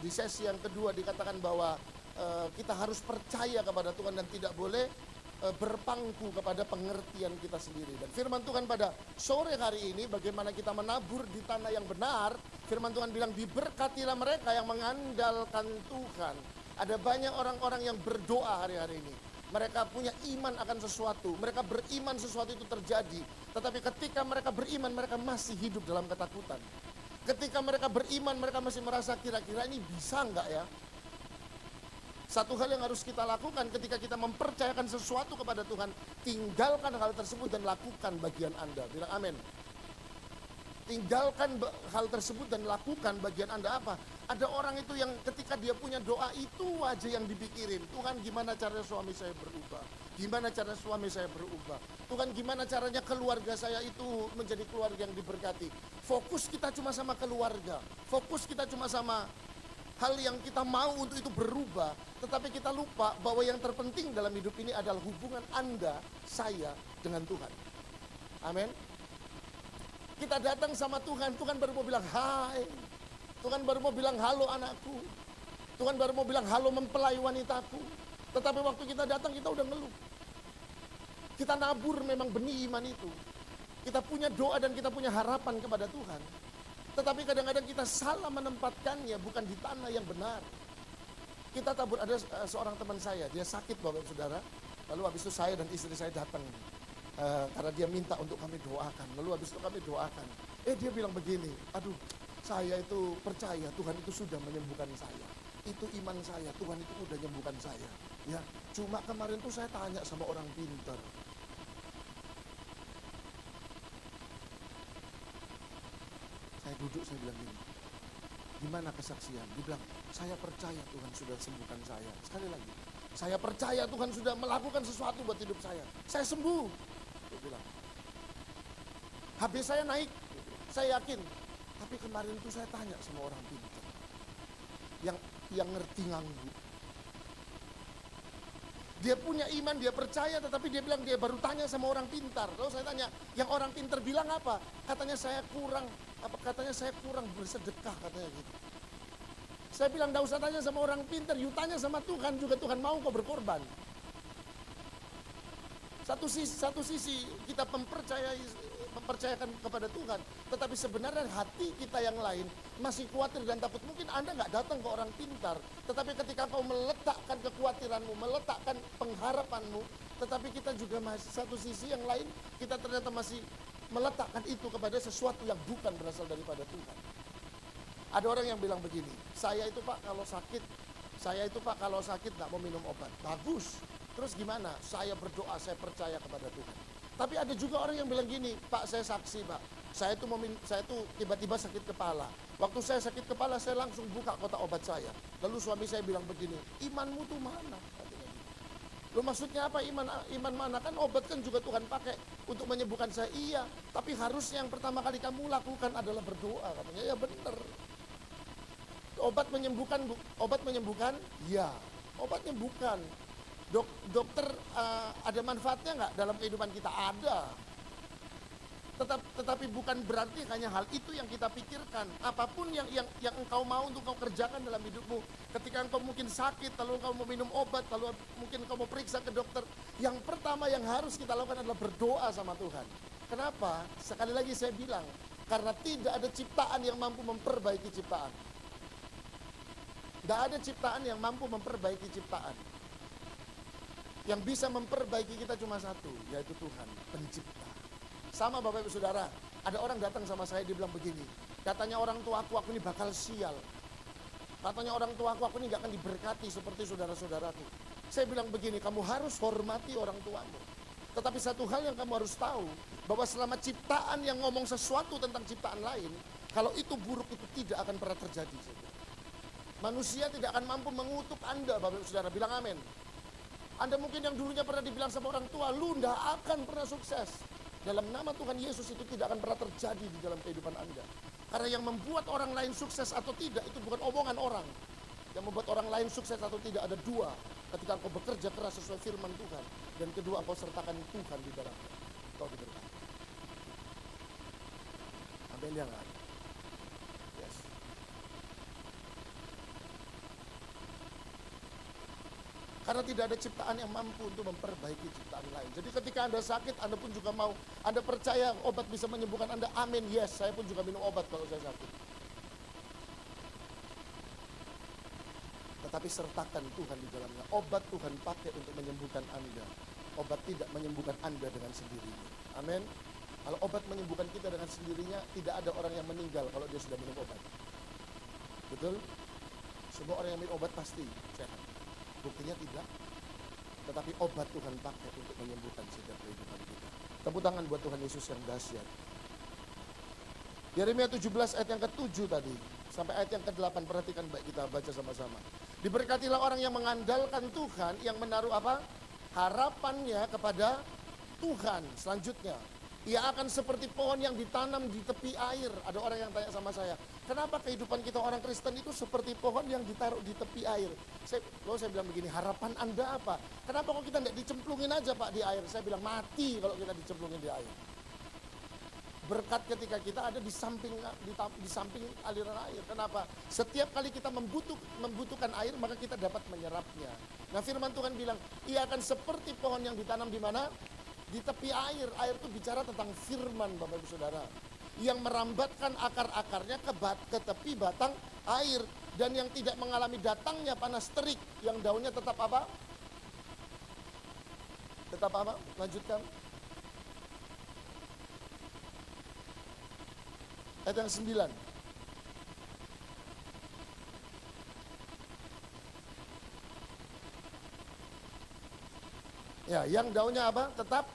sesi yang kedua dikatakan bahwa kita harus percaya kepada Tuhan dan tidak boleh berpangku kepada pengertian kita sendiri. Dan firman Tuhan pada sore hari ini bagaimana kita menabur di tanah yang benar. Firman Tuhan bilang diberkatilah mereka yang mengandalkan Tuhan. Ada banyak orang-orang yang berdoa hari-hari ini. Mereka punya iman akan sesuatu. Mereka beriman sesuatu itu terjadi. Tetapi ketika mereka beriman mereka masih hidup dalam ketakutan. Ketika mereka beriman mereka masih merasa kira-kira ini bisa enggak ya. Satu hal yang harus kita lakukan ketika kita mempercayakan sesuatu kepada Tuhan, tinggalkan hal tersebut dan lakukan bagian Anda. Bilang amin. Tinggalkan hal tersebut dan lakukan bagian Anda apa? Ada orang itu yang ketika dia punya doa itu aja yang dipikirin. Tuhan gimana caranya suami saya berubah? Gimana cara suami saya berubah? Tuhan gimana caranya keluarga saya itu menjadi keluarga yang diberkati? Fokus kita cuma sama keluarga. Fokus kita cuma sama hal yang kita mau untuk itu berubah, tetapi kita lupa bahwa yang terpenting dalam hidup ini adalah hubungan Anda, saya dengan Tuhan. Amin. Kita datang sama Tuhan, Tuhan baru mau bilang hai. Tuhan baru mau bilang halo anakku. Tuhan baru mau bilang halo mempelai wanitaku. Tetapi waktu kita datang kita udah ngeluh. Kita nabur memang benih iman itu. Kita punya doa dan kita punya harapan kepada Tuhan. Tetapi kadang-kadang kita salah menempatkannya bukan di tanah yang benar. Kita tabur, ada seorang teman saya, dia sakit Bapak Saudara. Lalu habis itu saya dan istri saya datang. Karena dia minta untuk kami doakan. Lalu habis itu kami doakan. Dia bilang begini, aduh saya itu percaya Tuhan itu sudah menyembuhkan saya. Itu iman saya, Tuhan itu sudah menyembuhkan saya. Ya, cuma kemarin tuh saya tanya sama orang pintar. Saya duduk, saya bilang gini, gimana kesaksian? Dia bilang, saya percaya Tuhan sudah sembuhkan saya. Sekali lagi, saya percaya Tuhan sudah melakukan sesuatu buat hidup saya. Saya sembuh. Dia bilang, HB saya naik, saya yakin. Tapi kemarin itu saya tanya sama orang pintar. Yang ngerti nganggu. Dia punya iman, dia percaya, tetapi dia bilang dia baru tanya sama orang pintar. Lalu saya tanya, yang orang pintar bilang apa? Katanya saya kurang bersedekah katanya gitu. Saya bilang enggak usah tanya sama orang pintar, you tanya sama Tuhan juga, Tuhan mau kau berkorban. Satu sisi kita mempercayakan kepada Tuhan, tetapi sebenarnya hati kita yang lain masih khawatir dan takut. Mungkin Anda nggak datang ke orang pintar, tetapi ketika kau meletakkan kekhawatiranmu, meletakkan pengharapanmu, tetapi kita juga masih satu sisi yang lain, kita ternyata masih meletakkan itu kepada sesuatu yang bukan berasal daripada Tuhan. Ada orang yang bilang begini, saya itu Pak kalau sakit nggak mau minum obat. Bagus. Terus gimana? Saya berdoa, saya percaya kepada Tuhan. Tapi ada juga orang yang bilang gini, Pak saya saksi Pak, saya tuh tiba-tiba sakit kepala. Waktu saya sakit kepala saya langsung buka kotak obat saya. Lalu suami saya bilang begini, imanmu tuh mana? Katanya. Loh maksudnya apa iman? Iman mana? Kan obat kan juga Tuhan pakai untuk menyembuhkan saya. Iya, tapi harusnya yang pertama kali kamu lakukan adalah berdoa. Katanya, ya benar. Obat menyembuhkan, obat menyembuhkan? Ya, obat menyembuhkan. Dokter ada manfaatnya nggak dalam kehidupan kita? Ada. Tetapi bukan berarti hanya hal itu yang kita pikirkan. Apapun yang engkau mau untuk kau kerjakan dalam hidupmu. Ketika engkau mungkin sakit, lalu engkau mau minum obat, lalu mungkin engkau mau periksa ke dokter. Yang pertama yang harus kita lakukan adalah berdoa sama Tuhan. Kenapa? Sekali lagi saya bilang, karena tidak ada ciptaan yang mampu memperbaiki ciptaan. Tidak ada ciptaan yang mampu memperbaiki ciptaan. Yang bisa memperbaiki kita cuma satu, yaitu Tuhan, pencipta. Sama Bapak Ibu Saudara, ada orang datang sama saya, dia bilang begini, katanya orang tua aku ini bakal sial. Katanya orang tua aku ini gak akan diberkati seperti saudara-saudaraku. Saya bilang begini, kamu harus hormati orang tuamu. Tetapi satu hal yang kamu harus tahu, bahwa selama ciptaan yang ngomong sesuatu tentang ciptaan lain, kalau itu buruk itu tidak akan pernah terjadi. Manusia tidak akan mampu mengutuk Anda, Bapak Ibu Saudara, bilang amin. Anda mungkin yang dulunya pernah dibilang sama orang tua, lu ndak akan pernah sukses. Dalam nama Tuhan Yesus itu tidak akan pernah terjadi di dalam kehidupan Anda. Karena yang membuat orang lain sukses atau tidak itu bukan omongan orang. Yang membuat orang lain sukses atau tidak ada dua. Ketika engkau bekerja keras sesuai firman Tuhan. Dan kedua engkau sertakan Tuhan di dalamnya. Engkau diberkati. Amin ya nggak? Yes. Karena tidak ada ciptaan yang mampu untuk memperbaiki ciptaan lain. Jadi ketika Anda sakit, Anda pun juga mau. Anda percaya obat bisa menyembuhkan Anda. Amin, yes. Saya pun juga minum obat kalau saya sakit. Tetapi sertakan Tuhan di dalamnya. Obat Tuhan pakai untuk menyembuhkan Anda. Obat tidak menyembuhkan Anda dengan sendirinya. Amin. Kalau obat menyembuhkan kita dengan sendirinya, tidak ada orang yang meninggal kalau dia sudah minum obat. Betul? Semua orang yang minum obat pasti sehat. Buktinya tidak. Tetapi obat Tuhan pakai untuk menyembuhkan setiap kehidupan kita. Tepuk tangan buat Tuhan Yesus yang dahsyat. Yeremia 17 ayat yang ke-7 tadi. Sampai ayat yang ke-8. Perhatikan baik, kita baca sama-sama. Diberkatilah orang yang mengandalkan Tuhan. Yang menaruh apa? Harapannya kepada Tuhan. Selanjutnya, ia akan seperti pohon yang ditanam di tepi air. Ada orang yang tanya sama saya, kenapa kehidupan kita orang Kristen itu seperti pohon yang ditaruh di tepi air? Saya bilang begini, harapan Anda apa? Kenapa kok kita tidak dicemplungin aja Pak di air? Saya bilang mati kalau kita dicemplungin di air. Berkat ketika kita ada di samping aliran air. Kenapa? Setiap kali kita membutuhkan air, maka kita dapat menyerapnya. Nah firman Tuhan bilang, ia akan seperti pohon yang ditanam di mana? Di tepi air. Air itu bicara tentang firman Bapak Ibu Saudara. Yang merambatkan akar-akarnya ke tepi batang air. Dan yang tidak mengalami datangnya panas terik. Yang daunnya tetap apa? Tetap apa? Lanjutkan. Ayat yang 9. Ya, yang daunnya apa? Tetap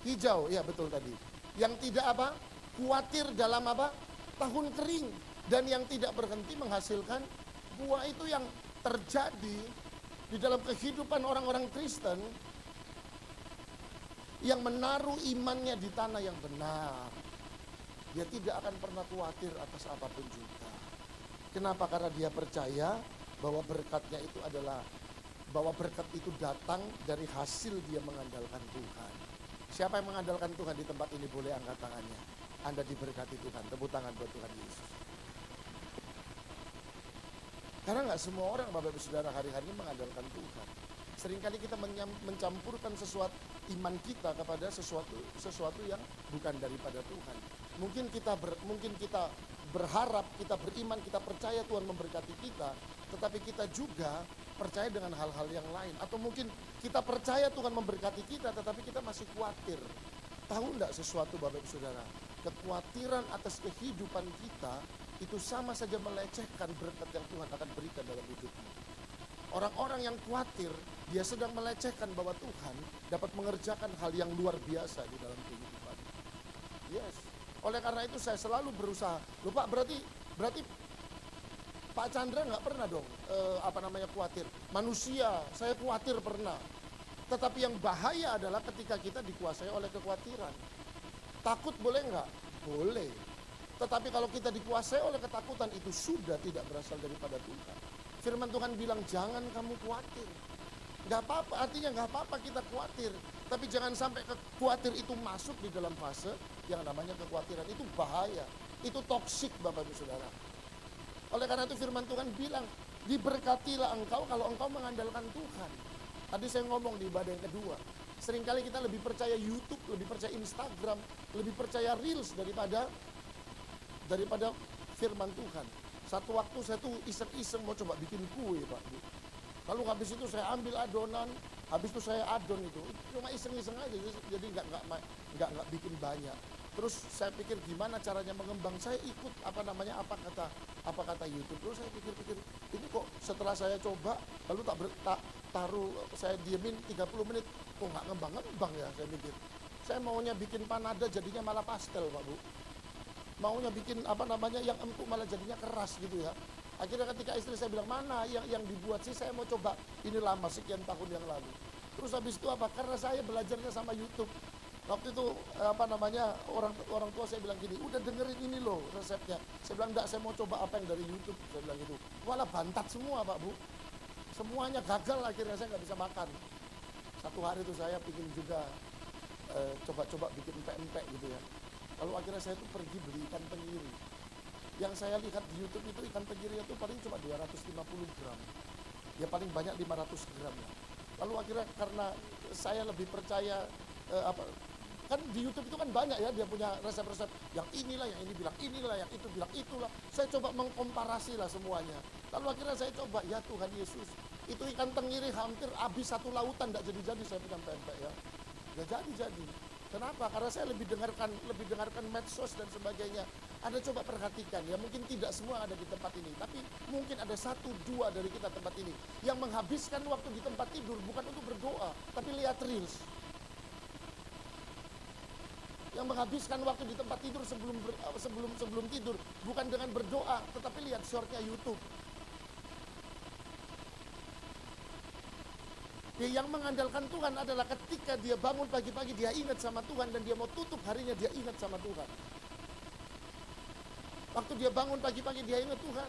hijau, ya betul tadi. Yang tidak apa? Khawatir dalam apa? Tahun kering. Dan yang tidak berhenti menghasilkan buah. Itu yang terjadi di dalam kehidupan orang-orang Kristen yang menaruh imannya di tanah yang benar. Dia tidak akan pernah khawatir atas apapun juga. Kenapa? Karena dia percaya bahwa berkatnya itu adalah, bahwa berkat itu datang dari hasil dia mengandalkan Tuhan. Siapa yang mengandalkan Tuhan di tempat ini boleh angkat tangannya. Anda diberkati Tuhan. Tepuk tangan buat Tuhan Yesus. Karena nggak semua orang Bapak Ibu Saudara hari-hari ini mengandalkan Tuhan. Seringkali kita mencampurkan sesuatu iman kita kepada sesuatu yang bukan daripada Tuhan. Mungkin kita berharap, kita beriman, kita percaya Tuhan memberkati kita, tetapi kita juga percaya dengan hal-hal yang lain. Atau mungkin kita percaya Tuhan memberkati kita, tetapi kita masih khawatir. Tahu enggak sesuatu Bapak Ibu Saudara? Kekhawatiran atas kehidupan kita itu sama saja melecehkan berkat yang Tuhan akan berikan dalam hidupmu. Orang-orang yang khawatir, dia sedang melecehkan bahwa Tuhan dapat mengerjakan hal yang luar biasa di dalam kehidupan. Yes. Oleh karena itu saya selalu berusaha. Loh Pak, berarti Pak Chandra nggak pernah dong khawatir. Manusia, saya khawatir pernah. Tetapi yang bahaya adalah ketika kita dikuasai oleh kekhawatiran. Takut boleh enggak? Boleh. Tetapi kalau kita dikuasai oleh ketakutan, itu sudah tidak berasal daripada Tuhan. Firman Tuhan bilang, jangan kamu khawatir. Gak apa-apa, artinya gak apa-apa kita khawatir. Tapi jangan sampai khawatir itu masuk di dalam fase yang namanya kekhawatiran. Itu bahaya, itu toksik Bapak Ibu Saudara. Oleh karena itu firman Tuhan bilang, diberkatilah engkau kalau engkau mengandalkan Tuhan. Tadi saya ngomong di ibadah yang kedua, seringkali kita lebih percaya YouTube, lebih percaya Instagram, lebih percaya Reels daripada firman Tuhan. Satu waktu saya tuh iseng-iseng mau coba bikin kue Pak Bu. Lalu habis itu saya ambil adonan, habis itu saya adon itu. Cuma iseng-iseng aja, jadi nggak bikin banyak. Terus saya pikir gimana caranya mengembang, saya ikut apa kata YouTube. Terus saya pikir ini kok setelah saya coba, lalu taruh saya diemin 30 menit, kok nggak ngembang ya, saya pikir. Saya maunya bikin panada jadinya malah pastel Pak Bu. Maunya bikin yang empuk malah jadinya keras gitu ya. Akhirnya ketika istri saya bilang, mana yang dibuat sih, saya mau coba, ini lama sekian tahun yang lalu. Terus habis itu apa? Karena saya belajarnya sama YouTube. Waktu itu orang tua saya bilang gini, udah dengerin ini loh resepnya. Saya bilang enggak, saya mau coba apa yang dari YouTube. Saya bilang gitu. Walah bantat semua Pak Bu. Semuanya gagal, akhirnya saya nggak bisa makan. Satu hari itu saya bikin juga coba-coba bikin pempek gitu ya. Lalu akhirnya saya tuh pergi beli ikan tenggiri. Yang saya lihat di YouTube itu ikan tenggiri itu paling cuma 250 gram. Ya paling banyak 500 gram ya. Lalu akhirnya karena saya lebih percaya kan di YouTube itu kan banyak ya, dia punya resep-resep yang inilah, yang ini bilang inilah, yang itu bilang itulah. Saya coba mengkomparasi lah semuanya. Lalu akhirnya saya coba, ya Tuhan Yesus, itu ikan tenggiri hampir habis satu lautan, tidak jadi-jadi saya bikin pempek ya. Ya jadi. Kenapa? Karena saya lebih dengarkan medsos dan sebagainya. Anda coba perhatikan ya, mungkin tidak semua ada di tempat ini, tapi mungkin ada 1-2 dari kita tempat ini yang menghabiskan waktu di tempat tidur bukan untuk berdoa, tapi lihat reels. Yang menghabiskan waktu di tempat tidur sebelum tidur bukan dengan berdoa, tetapi lihat shortnya YouTube. Yang mengandalkan Tuhan adalah ketika dia bangun pagi-pagi dia ingat sama Tuhan, dan dia mau tutup harinya dia ingat sama Tuhan. Waktu dia bangun pagi-pagi dia ingat Tuhan.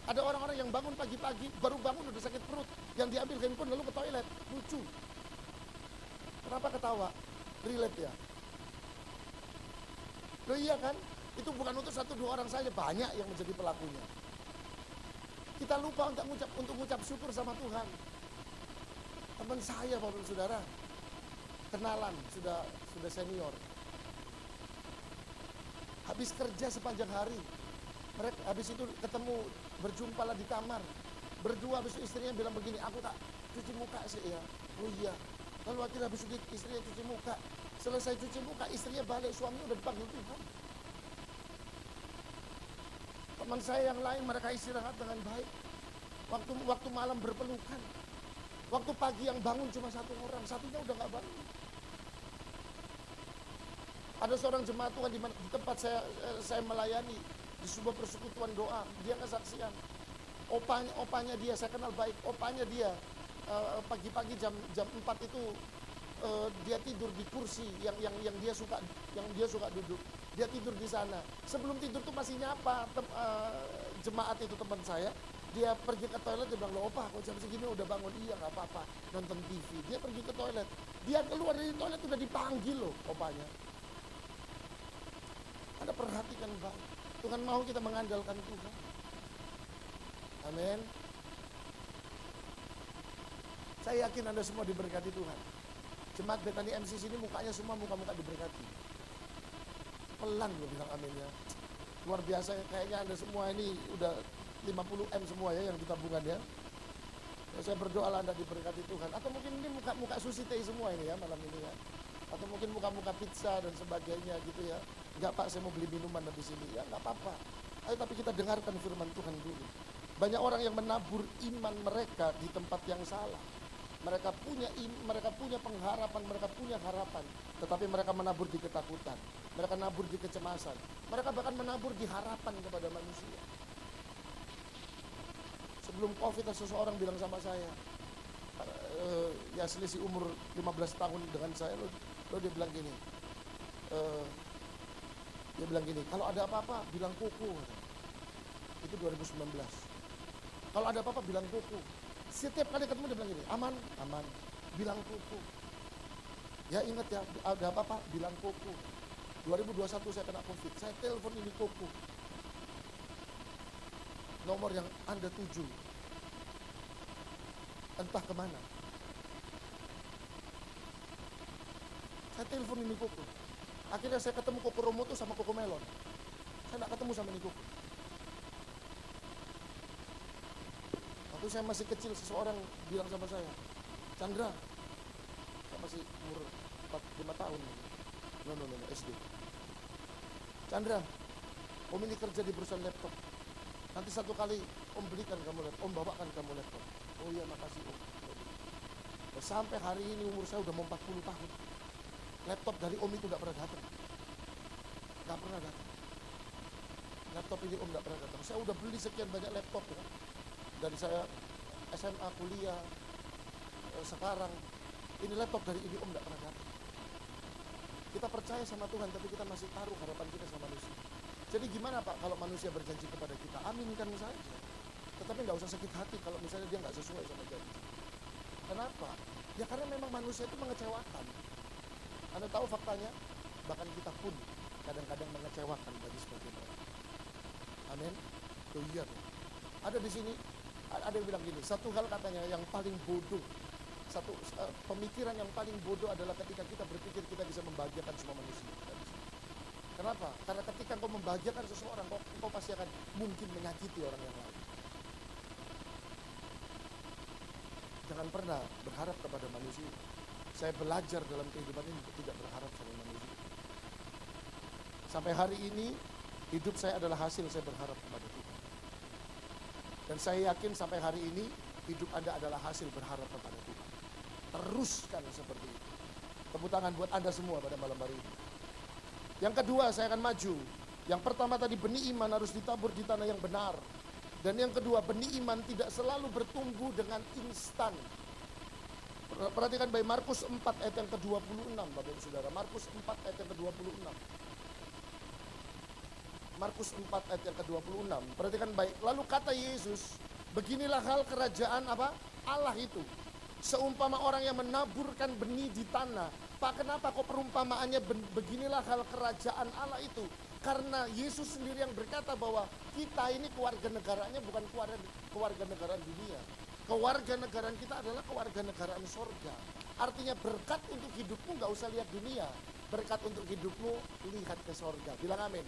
Ada orang-orang yang bangun pagi-pagi, baru bangun udah sakit perut, yang diambil handphone lalu ke toilet. Lucu. Kenapa ketawa? Relate ya. Loh iya kan? Itu bukan untuk 1-2 orang saja, banyak yang menjadi pelakunya. Kita lupa untuk mengucap syukur sama Tuhan. Teman saya Bapak Saudara, kenalan, sudah senior. Habis kerja sepanjang hari, mereka habis itu ketemu, berjumpa lah di kamar. Berdua, habis itu istrinya bilang begini, aku tak cuci muka sih ya. Oh iya. Lalu akhirnya habis itu istrinya cuci muka. Selesai cuci muka, istrinya balik, suaminya udah dipanggil Tuhan. Teman saya yang lain, mereka istirahat dengan baik. Waktu malam berpelukan. Waktu pagi yang bangun cuma 1 orang, satunya udah gak bangun. Ada seorang jemaat Tuhan di tempat saya melayani, di sebuah persekutuan doa, dia kesaksian. Opanya dia, saya kenal baik, opanya dia pagi-pagi jam 4 itu dia tidur di kursi yang dia suka duduk. Dia tidur di sana. Sebelum tidur tuh masih nyapa jemaat itu teman saya. Dia pergi ke toilet, dia bilang, loh opa kok jam segini udah bangun. Iya gak apa-apa, nonton TV. Dia pergi ke toilet, dia keluar dari toilet udah dipanggil loh opanya. Anda perhatikan baik, Tuhan mau kita mengandalkan Tuhan. Amin. Saya yakin Anda semua diberkati Tuhan. Jemaat Bethany MCC ini mukanya semua muka-muka diberkati. Pelan gue bilang amin ya. Luar biasa, kayaknya Anda semua ini udah 50M semua ya yang di tabungan ya. Saya berdoa Anda diberkati Tuhan. Atau mungkin ini muka Susi Teh semua ini ya malam ini ya. Atau mungkin muka-muka pizza dan sebagainya gitu ya. Enggak Pak, saya mau beli minuman di sini. Ya enggak apa-apa. Ayo tapi kita dengarkan firman Tuhan dulu. Banyak orang yang menabur iman mereka di tempat yang salah. Mereka punya pengharapan, mereka punya harapan, tetapi mereka menabur di ketakutan. Mereka menabur di kecemasan. Mereka bahkan menabur di harapan kepada manusia. Sebelum COVID seseorang bilang sama saya, Ya selisih umur 15 tahun dengan saya, lo dia bilang gini, kalau ada apa-apa bilang Koko. Itu 2019. Kalau ada apa-apa bilang Koko. Setiap kali ketemu dia bilang gini, aman, bilang Koko. Ya ingat ya, ada apa-apa bilang Koko. 2021 saya kena COVID, saya telepon ini Koko. Nomor yang Anda tuju, entah kemana. Saya telepon ini Koko. Akhirnya saya ketemu Koko Romoto sama Koko Melon. Saya tidak ketemu sama ini Koko. Waktu saya masih kecil, seseorang bilang sama saya, Chandra, saya masih umur 5 tahun. No, SD. Chandra, Om ini kerja di perusahaan laptop. Nanti satu kali Om belikan kamu laptop, Om bawakan kamu laptop. Oh iya, makasih Om. Dan sampai hari ini umur saya udah mau 40 tahun. Laptop dari Om itu gak pernah datang. Gak pernah datang. Laptop ini Om gak pernah datang. Saya udah beli sekian banyak laptop ya. Dari saya SMA, kuliah, sekarang. Ini laptop dari ini Om gak pernah datang. Kita percaya sama Tuhan, tapi kita masih taruh harapan kita sama manusia. Jadi gimana Pak kalau manusia berjanji kepada kita? Aminkan saja. Tetapi gak usah sakit hati kalau misalnya dia gak sesuai sama janji. Kenapa? Ya karena memang manusia itu mengecewakan. Anda tahu faktanya? Bahkan kita pun kadang-kadang mengecewakan bagi sebagian orang. Amin. Oh iya. Ada di sini, ada yang bilang gini, satu hal katanya yang paling bodoh, pemikiran yang paling bodoh adalah ketika kita berpikir kita bisa membahagiakan semua manusia. Kenapa? Karena ketika kau membahagiakan seseorang, kau pasti akan mungkin menyakiti orang yang lain. Jangan pernah berharap kepada manusia. Saya belajar dalam kehidupan ini untuk tidak berharap sama manusia. Sampai hari ini, hidup saya adalah hasil saya berharap kepada Tuhan. Dan saya yakin sampai hari ini, hidup Anda adalah hasil berharap kepada Tuhan. Teruskan seperti itu. Tepuk tangan buat Anda semua pada malam hari ini. Yang kedua, saya akan maju. Yang pertama tadi, benih iman harus ditabur di tanah yang benar. Dan yang kedua, benih iman tidak selalu bertumbuh dengan instan. Perhatikan baik Markus 4 ayat yang ke-26, Bapak Ibu Saudara. Markus 4 ayat yang ke-26. Markus 4 ayat yang ke-26. Perhatikan baik. Lalu kata Yesus, beginilah hal kerajaan apa? Allah itu. Seumpama orang yang menaburkan benih di tanah. Pak, kenapa kok perumpamaannya beginilah hal kerajaan Allah itu? Karena Yesus sendiri yang berkata bahwa kita ini keluarga negaranya bukan keluarga negaraan dunia. Keluarga negaraan kita adalah keluarga negaraan sorga. Artinya berkat untuk hidupmu gak usah lihat dunia. Berkat untuk hidupmu lihat ke sorga. Bilang amin.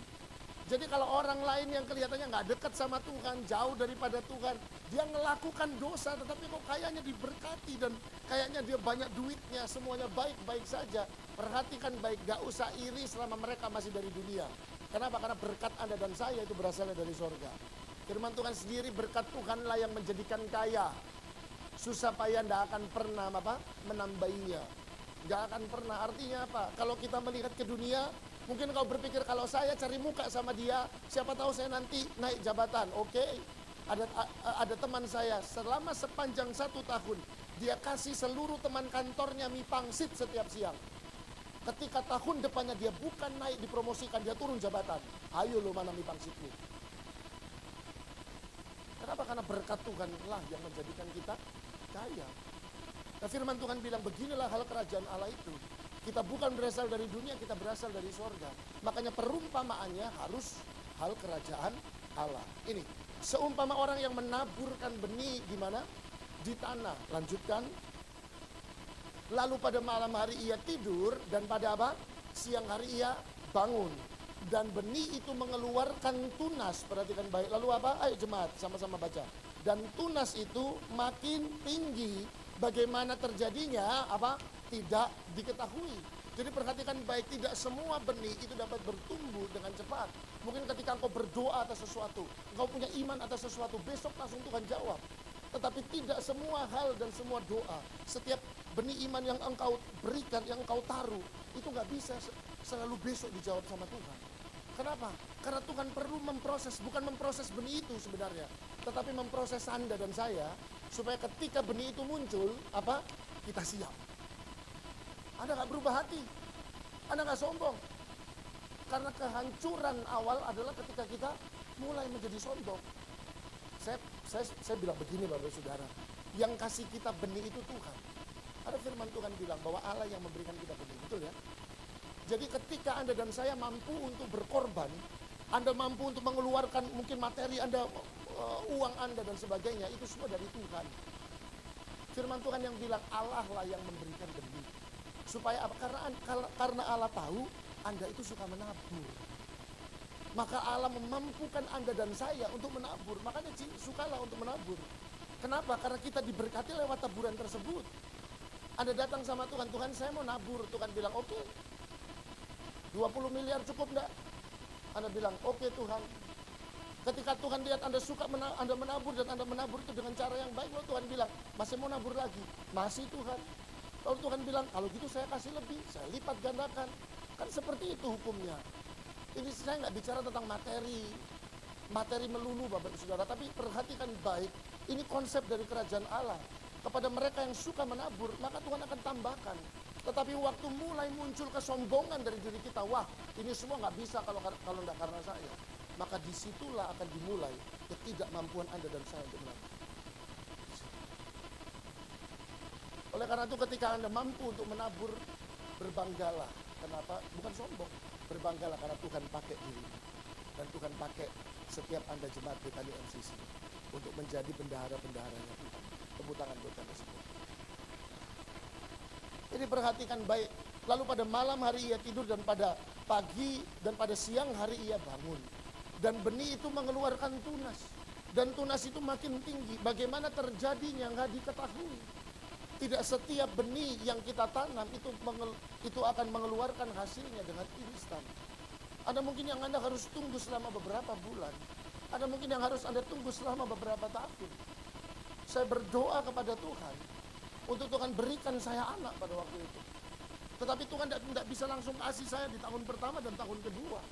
Jadi kalau orang lain yang kelihatannya gak dekat sama Tuhan, jauh daripada Tuhan, dia melakukan dosa tetapi kok kayaknya diberkati dan kayaknya dia banyak duitnya, semuanya baik-baik saja. Perhatikan baik, gak usah iri selama mereka masih dari dunia. Kenapa? Karena berkat Anda dan saya itu berasalnya dari sorga. Firman Tuhan sendiri, berkat Tuhanlah yang menjadikan kaya. Susah payah tidak akan pernah menambahinya. Tidak akan pernah. Artinya apa? Kalau kita melihat ke dunia, mungkin kau berpikir kalau saya cari muka sama dia, siapa tahu saya nanti naik jabatan. Oke. Ada teman saya selama sepanjang 1 tahun, dia kasih seluruh teman kantornya mie pangsit setiap siang. Ketika tahun depannya dia bukan naik dipromosikan, dia turun jabatan. Ayo lo mana mie pangsitmu? Kenapa? Karena berkat Tuhan lah yang menjadikan kita kaya. Nah, firman Tuhan bilang beginilah hal kerajaan Allah itu. Kita bukan berasal dari dunia, kita berasal dari sorga. Makanya perumpamaannya harus hal kerajaan Allah. Ini, seumpama orang yang menaburkan benih di mana? Di tanah. Lanjutkan. Lalu pada malam hari ia tidur dan pada apa? Siang hari ia bangun. Dan benih itu mengeluarkan tunas. Perhatikan baik. Lalu apa? Ayo jemaat sama-sama baca. Dan tunas itu makin tinggi. Bagaimana terjadinya? Apa? Tidak diketahui. Jadi perhatikan baik, tidak semua benih itu dapat bertumbuh dengan cepat. Mungkin ketika engkau berdoa atas sesuatu, engkau punya iman atas sesuatu, besok langsung Tuhan jawab. Tetapi tidak semua hal dan semua doa, setiap benih iman yang engkau berikan, yang engkau taruh, itu gak bisa selalu besok dijawab sama Tuhan. Kenapa? Karena Tuhan perlu memproses, bukan memproses benih itu sebenarnya, tetapi memproses Anda dan saya, Supaya ketika benih itu muncul, kita siap. Anda nggak berubah hati, Anda nggak sombong. Karena kehancuran awal adalah ketika kita mulai menjadi sombong. Saya bilang begini Bapak Saudara, yang kasih kita benih itu Tuhan. Ada firman Tuhan bilang bahwa Allah yang memberikan kita benih, betul ya? Jadi ketika Anda dan saya mampu untuk berkorban, Anda mampu untuk mengeluarkan mungkin materi Anda, uang Anda dan sebagainya, itu semua dari Tuhan. Firman Tuhan yang bilang Allah lah yang memberikan benih. Supaya apa? Karena Allah tahu Anda itu suka menabur. Maka Allah memampukan Anda dan saya untuk menabur. Makanya sukalah untuk menabur. Kenapa? Karena kita diberkati lewat taburan tersebut. Anda datang sama Tuhan, Tuhan saya mau nabur. Tuhan bilang oke. 20 miliar cukup enggak? Anda bilang oke Tuhan. Ketika Tuhan lihat Anda suka Anda menabur dan Anda menabur itu dengan cara yang baik, lalu Tuhan bilang masih mau nabur lagi? Masih Tuhan. Lalu Tuhan bilang kalau gitu saya kasih lebih, saya lipat gandakan. Kan seperti itu hukumnya. Ini saya nggak bicara tentang materi melulu Bapak Saudara, tapi perhatikan baik, ini konsep dari kerajaan Allah. Kepada mereka yang suka menabur, maka Tuhan akan tambahkan. Tetapi waktu mulai muncul kesombongan dari diri kita, wah ini semua nggak bisa kalau nggak karena saya. Maka disitulah akan dimulai ketidakmampuan Anda dan saya untuk menabur. Oleh karena itu ketika Anda mampu untuk menabur, berbanggalah. Kenapa? Bukan sombong. Berbanggalah karena Tuhan pakai diri. Dan Tuhan pakai setiap Anda jemaat BKD MCC untuk menjadi bendahara-bendaharanya Tuhan. Tepuk tangan buat Anda semua. Ini perhatikan baik. Lalu pada malam hari ia tidur dan pada pagi dan pada siang hari ia bangun. Dan benih itu mengeluarkan tunas. Dan tunas itu makin tinggi. Bagaimana terjadinya nggak diketahui. Tidak setiap benih yang kita tanam itu akan mengeluarkan hasilnya dengan instan. Ada mungkin yang Anda harus tunggu selama beberapa bulan. Ada mungkin yang harus Anda tunggu selama beberapa tahun. Saya berdoa kepada Tuhan untuk Tuhan berikan saya anak pada waktu itu. Tetapi Tuhan tidak bisa langsung kasih saya di tahun pertama dan tahun kedua.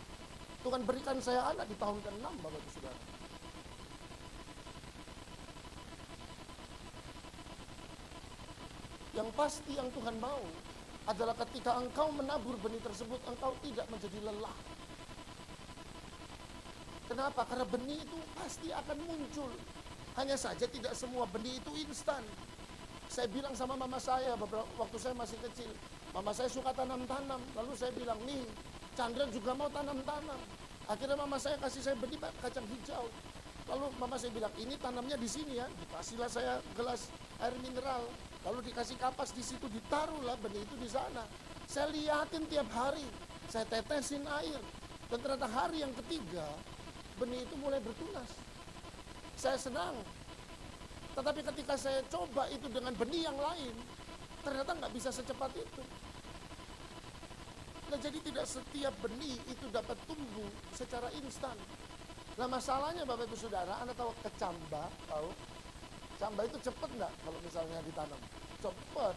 Tuhan berikan saya anak di tahun ke-6 Bapak Ibu Saudara. Yang pasti yang Tuhan mau adalah ketika engkau menabur benih tersebut, engkau tidak menjadi lelah. Kenapa? Karena benih itu pasti akan muncul. Hanya saja tidak semua benih itu instan. Saya bilang sama mama saya waktu saya masih kecil, mama saya suka tanam-tanam. Lalu saya bilang, nih Chandra juga mau tanam-tanam. Akhirnya mama saya kasih saya benih kacang hijau. Lalu mama saya bilang, ini tanamnya di sini ya. Dikasihlah saya gelas air mineral. Lalu dikasih kapas di situ, ditaruhlah benih itu di sana. Saya liatin tiap hari, saya tetesin air. Dan ternyata hari yang ketiga, benih itu mulai bertunas. Saya senang. Tetapi ketika saya coba itu dengan benih yang lain, ternyata nggak bisa secepat itu. Nah, jadi tidak setiap benih itu dapat tumbuh secara instan. Nah masalahnya Bapak Ibu Saudara, Anda tahu kecamba, tahu? Camba itu cepat nggak kalau misalnya ditanam? Cepat,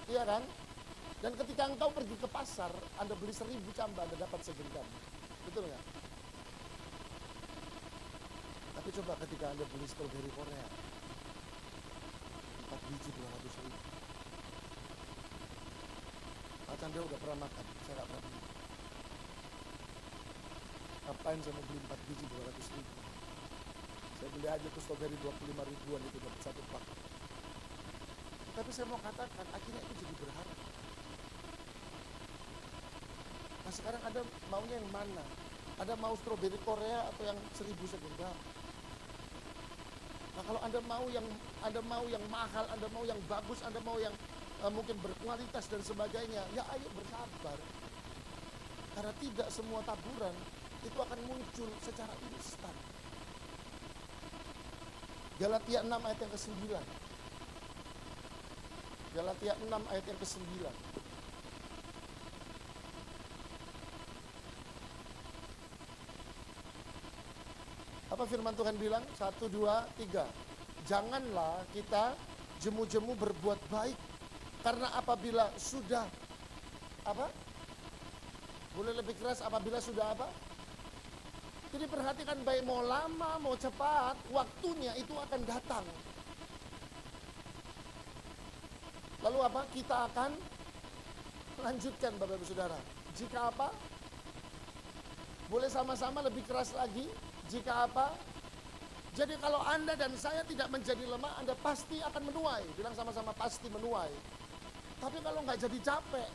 iya kan? Dan ketika engkau pergi ke pasar, Anda beli 1000 camba, Anda dapat segenggam. Betul nggak? Tapi coba ketika Anda beli stroberi Korea, 4 biji 200.000. Pak Chandra udah pernah makan, saya nggak pernah beli. Ngapain saya mau beli 4 biji 200.000? Saya beli aja tuh stroberi 25 ribuan itu dapat 1 pak. Tapi saya mau katakan akhirnya itu jadi berharga. Nah sekarang Anda maunya yang mana? Ada mau stroberi Korea atau yang 1000 segenggam? Nah kalau Anda mau yang mahal, Anda mau yang bagus, Anda mau yang mungkin berkualitas dan sebagainya, ya ayo bersabar. Karena tidak semua taburan itu akan muncul secara instan. Galatia 6 ayat yang ke-9. Galatia 6 ayat yang ke-9. Apa firman Tuhan bilang? 1, 2, 3. Janganlah kita jemu-jemu berbuat baik. Karena apabila sudah apa? Boleh lebih keras, apabila sudah apa? Jadi perhatikan baik, mau lama mau cepat, waktunya itu akan datang. Lalu apa? Kita akan lanjutkan Bapak Ibu Saudara. Jika apa? Boleh sama-sama lebih keras lagi. Jika apa? Jadi kalau Anda dan saya tidak menjadi lemah, Anda pasti akan menuai. Bilang sama-sama pasti menuai. Tapi kalau nggak jadi capek,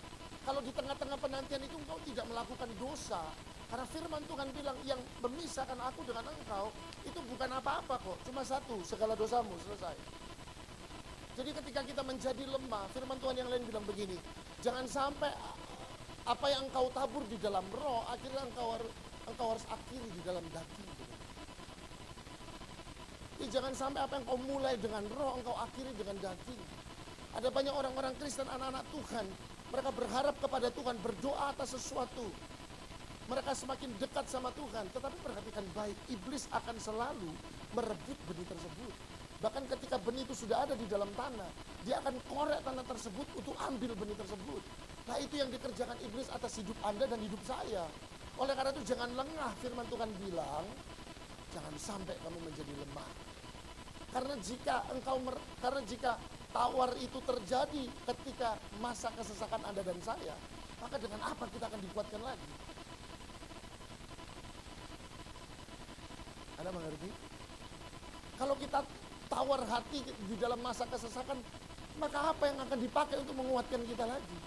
kalau di tengah-tengah penantian itu engkau tidak melakukan dosa. Karena firman Tuhan bilang yang memisahkan aku dengan engkau itu bukan apa-apa kok. Cuma satu, segala dosamu selesai. Jadi ketika kita menjadi lemah, firman Tuhan yang lain bilang begini, jangan sampai apa yang engkau tabur di dalam roh, akhirnya engkau harus akhiri di dalam daging. Jadi jangan sampai apa yang engkau mulai dengan roh, engkau akhiri dengan daging. Ada banyak orang-orang Kristen, anak-anak Tuhan, mereka berharap kepada Tuhan, berdoa atas sesuatu. Mereka semakin dekat sama Tuhan, tetapi perhatikan baik, iblis akan selalu merebut benih tersebut. Bahkan ketika benih itu sudah ada di dalam tanah, dia akan korek tanah tersebut untuk ambil benih tersebut. Nah itu yang dikerjakan iblis atas hidup Anda dan hidup saya. Oleh karena itu jangan lengah, firman Tuhan bilang, jangan sampai kamu menjadi lemah. Karena jika tawar itu terjadi ketika masa kesesakan Anda dan saya, maka dengan apa kita akan dikuatkan lagi? Anda mengerti? Kalau kita tawar hati di dalam masa kesesakan, maka apa yang akan dipakai untuk menguatkan kita lagi?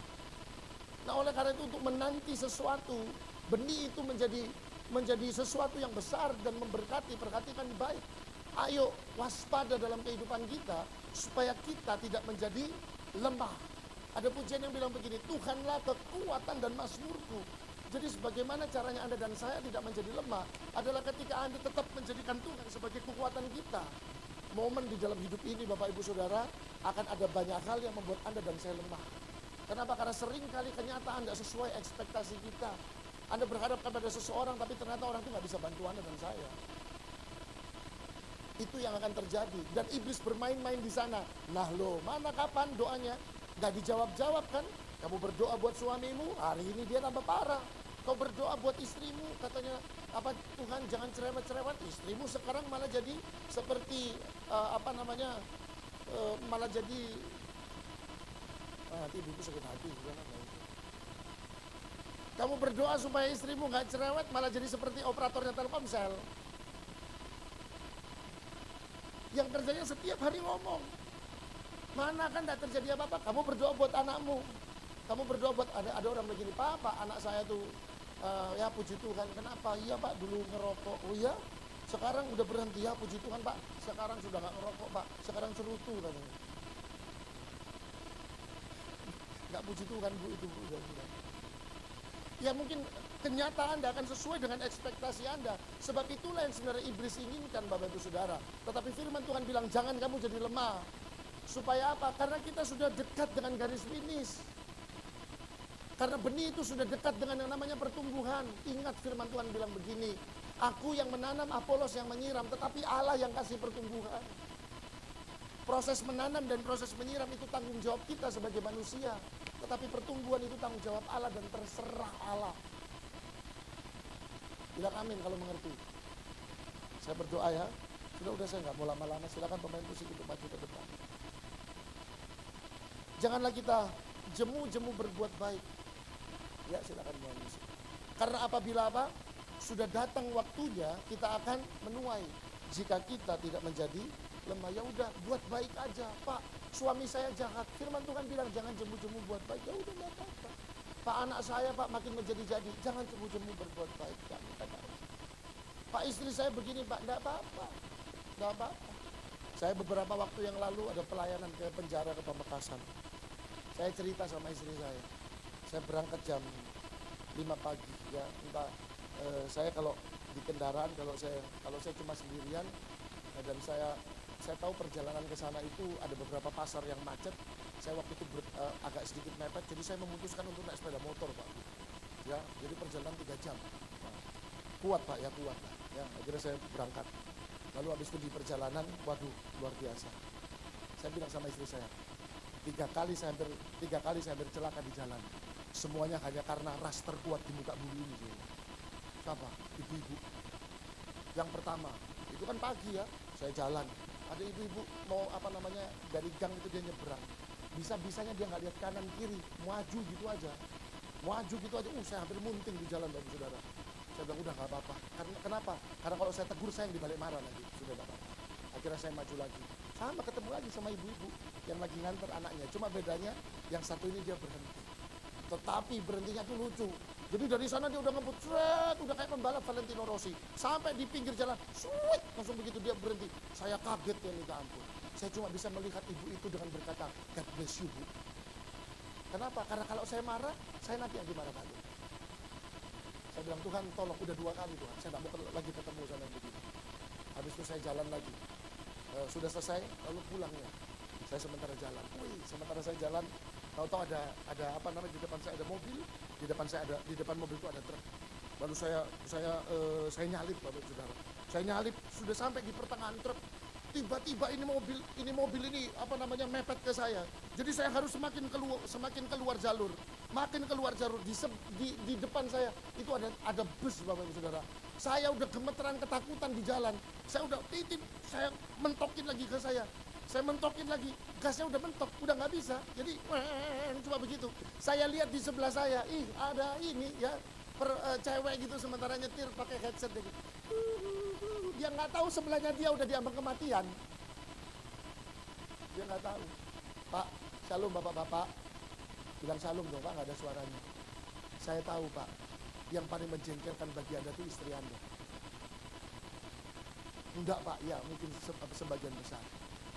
Nah oleh karena itu untuk menanti sesuatu, benih itu menjadi sesuatu yang besar dan memberkati, perhatikan baik. Ayo waspada dalam kehidupan kita supaya kita tidak menjadi lemah. Ada pujian yang bilang begini, Tuhanlah kekuatan dan mazmurku. Jadi sebagaimana caranya Anda dan saya tidak menjadi lemah adalah ketika Anda tetap menjadikan Tuhan sebagai kekuatan kita. Momen di dalam hidup ini Bapak Ibu Saudara akan ada banyak hal yang membuat Anda dan saya lemah. Kenapa? Karena sering kali kenyataan tidak sesuai ekspektasi kita. Anda berharap kepada seseorang tapi ternyata orang itu nggak bisa bantu Anda dan saya. Itu yang akan terjadi. Dan iblis bermain-main di sana. Nah loh, mana kapan doanya? Gak dijawab-jawab kan? Kamu berdoa buat suamimu, hari ini dia tambah parah. Kau berdoa buat istrimu, katanya apa Tuhan jangan cerewet-cerewet. Istrimu sekarang malah jadi seperti malah jadi nanti ibuku sakit hati. Kamu berdoa supaya istrimu gak cerewet, malah jadi seperti operatornya Telkomsel. Yang kerjanya setiap hari ngomong. Mana kan tidak terjadi apa-apa. Kamu berdoa buat anakmu. Kamu berdoa buat ada orang begini, Pak anak saya tuh ya puji Tuhan. Kenapa? Iya Pak dulu ngerokok. Oh iya? Sekarang udah berhenti ya puji Tuhan Pak. Sekarang sudah gak ngerokok Pak. Sekarang cerutu katanya. Gak puji Tuhan Bu itu Bu. Ya mungkin kenyataan tidak akan sesuai dengan ekspektasi Anda. Sebab itulah yang sebenarnya iblis inginkan Bapak Ibu Saudara. Tetapi firman Tuhan bilang jangan kamu jadi lemah. Supaya apa? Karena kita sudah dekat dengan garis finish. Karena benih itu sudah dekat dengan yang namanya pertumbuhan. Ingat firman Tuhan bilang begini. Aku yang menanam, Apolos yang menyiram. Tetapi Allah yang kasih pertumbuhan. Proses menanam dan proses menyiram itu tanggung jawab kita sebagai manusia. Tetapi pertumbuhan itu tanggung jawab Allah dan terserah Allah. Bilang amin kalau mengerti. Saya berdoa ya. Sudah saya nggak mau lama-lama. Silakan pemain musik untuk maju ke depan. Janganlah kita jemu-jemu berbuat baik. Ya silakan pemain musik. Karena apabila apa? Sudah datang waktunya kita akan menuai. Jika kita tidak menjadi lemah, ya udah buat baik aja. Pak, suami saya jahat. Firman Tuhan bilang jangan jemu-jemu buat baik. Ya udah enggak apa-apa. Pak anak saya Pak makin menjadi-jadi. Jangan jemu-jemu berbuat baik. Pak istri saya begini Pak, enggak apa-apa. Enggak apa-apa. Saya beberapa waktu yang lalu ada pelayanan ke penjara ke Pamekasan. Saya cerita sama istri saya. Saya berangkat jam 5 pagi ya. Entah saya kalau di kendaraan kalau saya cuma sendirian dan saya tahu perjalanan ke sana itu ada beberapa pasar yang macet. Saya waktu itu agak sedikit mepet, jadi saya memutuskan untuk naik sepeda motor Pak. Ya, jadi perjalanan 3 jam. Nah, kuat Pak ya, kuat Pak. Ya, akhirnya saya berangkat. Lalu habis itu di perjalanan, waduh luar biasa. Saya bilang sama istri saya, 3 kali saya hampir celaka di jalan. Semuanya hanya karena ras terkuat di muka bumi ini. Siapa? Ibu-ibu. Yang pertama, itu kan pagi ya, saya jalan. Ada ibu-ibu mau dari gang itu dia nyebrang. Bisa-bisanya dia nggak lihat kanan kiri, maju gitu aja. Maju gitu aja, saya hampir munting di jalan Bapak Saudara. Saya bilang udah nggak apa-apa. Karena kenapa? Karena kalau saya tegur saya yang dibalik marah lagi. Sudah nggak apa-apa. Akhirnya saya maju lagi. Sama ketemu lagi sama ibu-ibu yang lagi nganter anaknya. Cuma bedanya yang satu ini dia berhenti. Tetapi berhentinya tuh lucu. Jadi dari sana dia udah ngebut, udah kayak pembalap Valentino Rossi. Sampai di pinggir jalan, langsung begitu dia berhenti. Saya kaget ya minta ampun. Saya cuma bisa melihat ibu itu dengan berkata, God bless you, Bu. Kenapa? Karena kalau saya marah, saya nanti yang dimarah balik. Saya bilang, Tuhan tolong, udah 2 kali Tuhan. Saya tidak mau lagi ketemu sama begini. Habis itu saya jalan lagi. Sudah selesai, lalu pulangnya. Saya sementara jalan. Sementara saya jalan, tahu-tahu ada apa namanya, di depan saya ada mobil, di depan mobil itu ada truk. Lalu saya nyalip Bapak Saudara. Saya nyalip sudah sampai di pertengahan truk. Tiba-tiba ini mobil ini apa namanya mepet ke saya. Jadi saya harus semakin keluar jalur. Makin keluar jalur di depan saya itu ada bus Bapak Ibu Saudara. Saya udah gemeteran ketakutan di jalan. Saya udah titip, saya mentokin lagi ke saya. Saya mentokin lagi, gasnya udah mentok, udah nggak bisa. Jadi cuma begitu. Saya lihat di sebelah saya, ada ini ya cewek gitu sementara nyetir pakai headset gitu. Dia nggak tahu sebelahnya dia udah diambang kematian. Dia nggak tahu. Pak, shalom bapak-bapak. Bilang shalom dong Pak, nggak ada suaranya. Saya tahu Pak, yang paling menjengkelkan bagi Anda itu istri Anda. Enggak Pak, ya mungkin sebagian besar.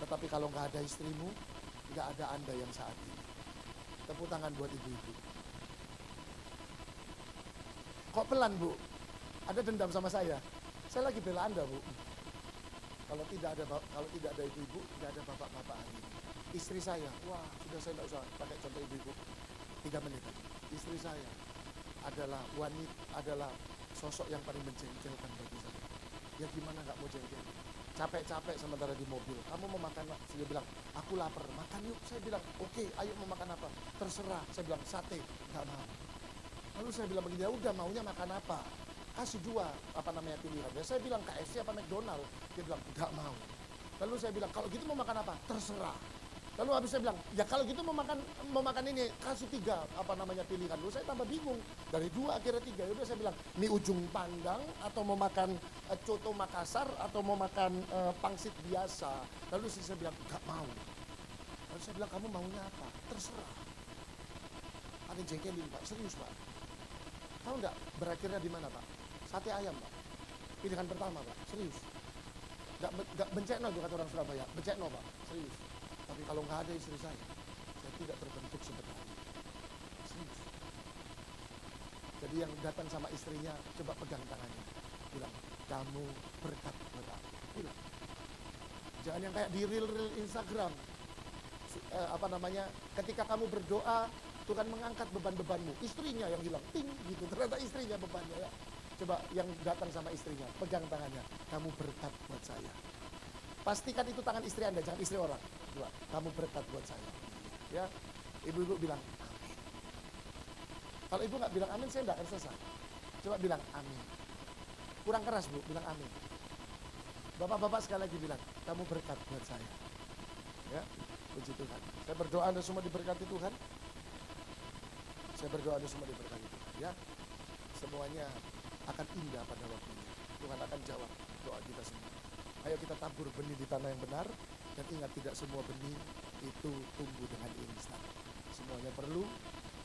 Tetapi kalau nggak ada istrimu, nggak ada Anda yang saat ini. Tepuk tangan buat ibu-ibu. Kok pelan Bu? Ada dendam sama saya? Saya lagi bela Anda Bu. Kalau tidak ada ibu-ibu, tidak ada bapak-bapak hari ini. Istri saya, wah sudah saya tidak usah pakai contoh ibu-ibu. 3 menit. Istri saya adalah adalah sosok yang paling menjengkelkan bagi saya. Ya gimana nggak mau jengkel? Capek-capek sementara di mobil. Kamu mau makan? Saya bilang, aku lapar. Makan yuk. Saya bilang, oke, ayo mau makan apa? Terserah. Saya bilang, sate. Nggak mau. Lalu saya bilang begini, ya udah maunya makan apa? Kasih 2 pilihan. Ya, saya bilang KFC apa McDonald. Dia bilang, nggak mau. Lalu saya bilang, kalau gitu mau makan apa? Terserah. Lalu habis saya bilang, ya kalau gitu mau makan ini, kasih 3 pilihan. Lalu saya tambah bingung. Dari 2 akhirnya 3. Yaudah saya bilang, mie ujung pandang atau mau makan coto Makassar atau mau makan pangsit biasa. Lalu saya bilang, enggak mau. Lalu saya bilang, kamu maunya apa? Terserah. Ada jengkelin Pak, serius Pak. Tahu enggak berakhirnya di mana Pak? Sate ayam Pak. Pilihan pertama Pak, serius. Enggak bencekno itu kata orang Surabaya, bencekno Pak, serius. Tapi kalau nggak ada istri saya tidak terbentuk seperti ini. Serius. Jadi yang datang sama istrinya, coba pegang tangannya. Bilang, kamu berkat buat aku. Bilang. Jangan yang kayak di reel Instagram. Ketika kamu berdoa, Tuhan mengangkat beban-bebanmu. Istrinya yang bilang, ting, gitu. Ternyata istrinya bebannya ya. Coba yang datang sama istrinya, pegang tangannya. Kamu berkat buat saya. Pastikan itu tangan istri Anda, jangan istri orang. Coba, kamu berkat buat saya. Ya, ibu-ibu bilang amin. Kalau ibu nggak bilang amin, saya nggak akan selesai. Coba bilang amin. Kurang keras Bu, bilang amin. Bapak-bapak sekali lagi bilang, kamu berkat buat saya. Ya, puji Tuhan. Saya berdoa Anda semua diberkati Tuhan. Saya berdoa Anda semua diberkati Tuhan. Ya, semuanya akan indah pada waktunya. Tuhan akan jawab doa kita semua. Ayo kita tabur benih di tanah yang benar. Dan ingat, tidak semua benih itu tumbuh dengan instan. Semuanya perlu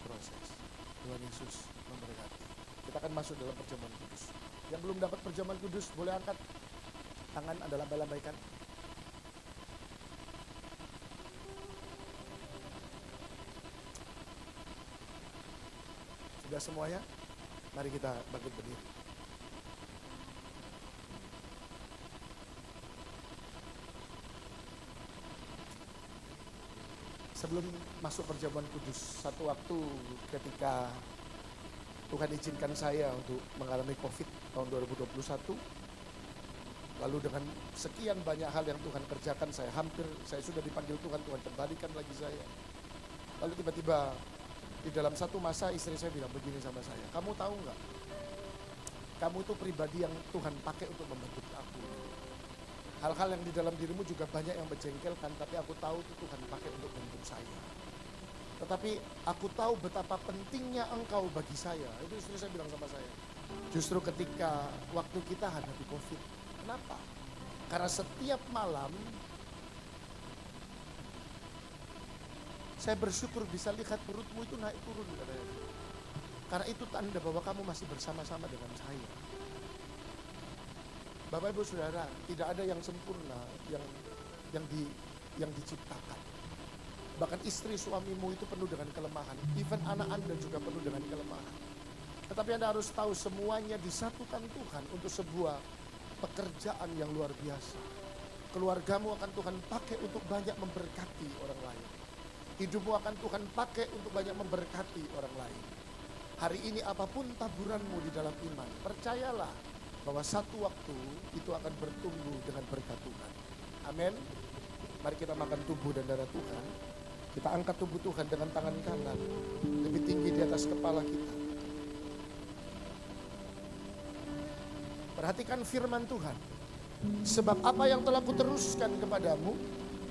proses. Tuhan Yesus memberkati. Kita akan masuk dalam perjamuan kudus. Yang belum dapat perjamuan kudus, boleh angkat tangan, Anda lambai-lambaikan. Sudah semuanya? Mari kita bangkit berdiri. Sebelum masuk perjamuan kudus, satu waktu ketika Tuhan izinkan saya untuk mengalami COVID tahun 2021, lalu dengan sekian banyak hal yang Tuhan kerjakan, saya sudah dipanggil Tuhan kembalikan lagi saya. Lalu tiba-tiba di dalam satu masa istri saya bilang begini sama saya, kamu tahu nggak? Kamu itu pribadi yang Tuhan pakai untuk membentuk aku. Hal-hal yang di dalam dirimu juga banyak yang menjengkelkan, tapi aku tahu itu Tuhan pakai untuk bentuk saya. Tetapi aku tahu betapa pentingnya engkau bagi saya. Itu istri saya bilang sama saya. Justru ketika waktu kita hadapi COVID. Kenapa? Karena setiap malam saya bersyukur bisa lihat perutmu itu naik turun katanya. Karena itu tanda bahwa kamu masih bersama-sama dengan saya. Bapak Ibu Saudara, tidak ada yang sempurna yang diciptakan. Bahkan istri suamimu itu penuh dengan kelemahan. Even anak Anda juga penuh dengan kelemahan. Tetapi Anda harus tahu semuanya disatukan Tuhan untuk sebuah pekerjaan yang luar biasa. Keluargamu akan Tuhan pakai untuk banyak memberkati orang lain. Hidupmu akan Tuhan pakai untuk banyak memberkati orang lain. Hari ini apapun taburanmu di dalam iman, percayalah bahwa satu waktu itu akan bertumbuh dengan berkat Tuhan. Amin. Mari kita makan tubuh dan darah Tuhan. Kita angkat tubuh Tuhan dengan tangan kanan lebih tinggi di atas kepala kita. Perhatikan firman Tuhan. Sebab apa yang telah kuteruskan kepadamu,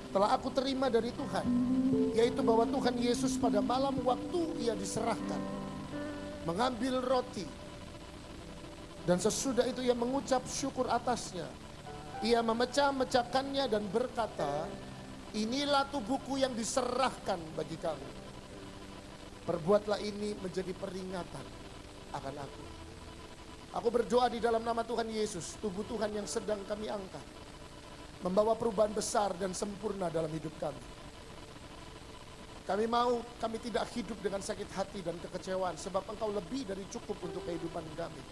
telah aku terima dari Tuhan. Yaitu bahwa Tuhan Yesus pada malam waktu ia diserahkan, mengambil roti. Dan sesudah itu ia mengucap syukur atasnya. Ia memecah-mecahkannya dan berkata, inilah tubuhku yang diserahkan bagi kamu. Perbuatlah ini menjadi peringatan akan aku. Aku berdoa di dalam nama Tuhan Yesus, tubuh Tuhan yang sedang kami angkat, membawa perubahan besar dan sempurna dalam hidup kami. Kami tidak hidup dengan sakit hati dan kekecewaan, sebab Engkau lebih dari cukup untuk kehidupan kami.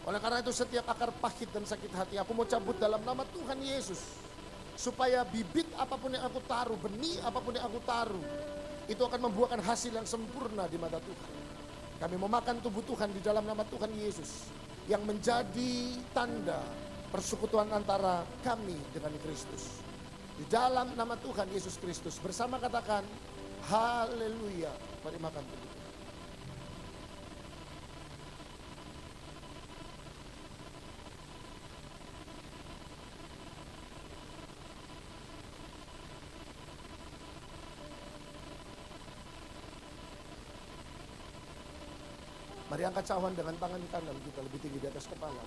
Oleh karena itu setiap akar pahit dan sakit hati aku mau cabut dalam nama Tuhan Yesus. Supaya bibit apapun yang aku taruh, benih apapun yang aku taruh, itu akan membuahkan hasil yang sempurna di mata Tuhan. Kami memakan tubuh Tuhan di dalam nama Tuhan Yesus, yang menjadi tanda persekutuan antara kami dengan Kristus. Di dalam nama Tuhan Yesus Kristus, bersama katakan, haleluya. Mari makan tubuh Tuhan. Mari angkat cawan dengan tangan kanan kita lebih tinggi di atas kepala.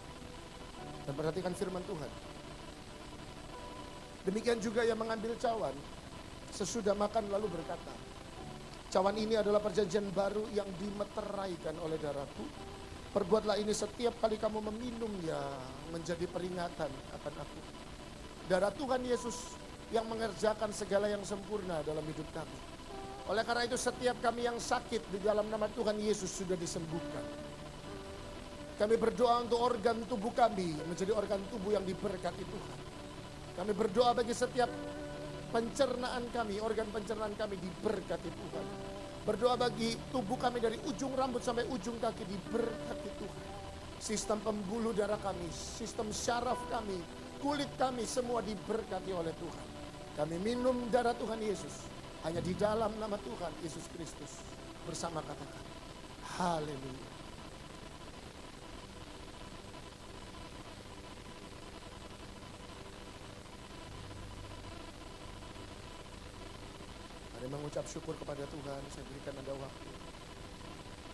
Dan perhatikan firman Tuhan. Demikian juga yang mengambil cawan, sesudah makan lalu berkata, cawan ini adalah perjanjian baru yang dimeteraikan oleh darahku. Perbuatlah ini setiap kali kamu meminumnya menjadi peringatan akan aku. Darah Tuhan Yesus yang mengerjakan segala yang sempurna dalam hidup kami. Oleh karena itu setiap kami yang sakit di dalam nama Tuhan Yesus sudah disembuhkan. Kami berdoa untuk organ tubuh kami menjadi organ tubuh yang diberkati Tuhan. Kami berdoa bagi setiap pencernaan kami, organ pencernaan kami diberkati Tuhan. Berdoa bagi tubuh kami dari ujung rambut sampai ujung kaki diberkati Tuhan. Sistem pembuluh darah kami, sistem syaraf kami, kulit kami semua diberkati oleh Tuhan. Kami minum darah Tuhan Yesus. Hanya di dalam nama Tuhan Yesus Kristus. Bersama katakan, haleluya. Mari mengucap syukur kepada Tuhan. Saya berikan Anda waktu.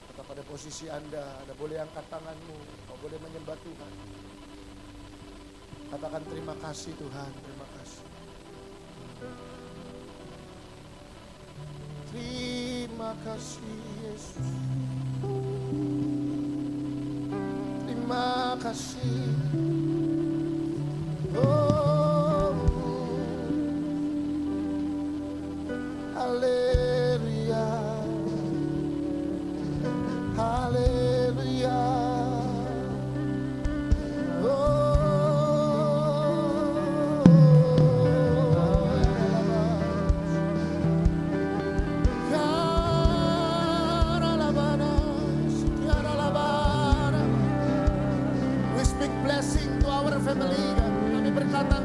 Tetap pada posisi Anda boleh angkat tanganmu. Kau boleh menyembah Tuhan. Katakan terima kasih Tuhan, terima kasih. Terima kasih Yesus. Terima kasih. Oh, haleluya. Haleluya.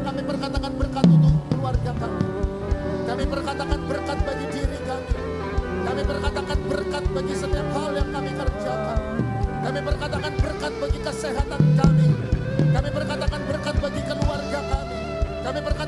Kami berkatakan berkat untuk keluarga kami. Kami berkatakan berkat bagi diri kami. Kami berkatakan berkat bagi setiap hal yang kami kerjakan. Kami berkatakan berkat bagi kesehatan kami. Kami berkatakan berkat bagi keluarga kami. Kami berkatakan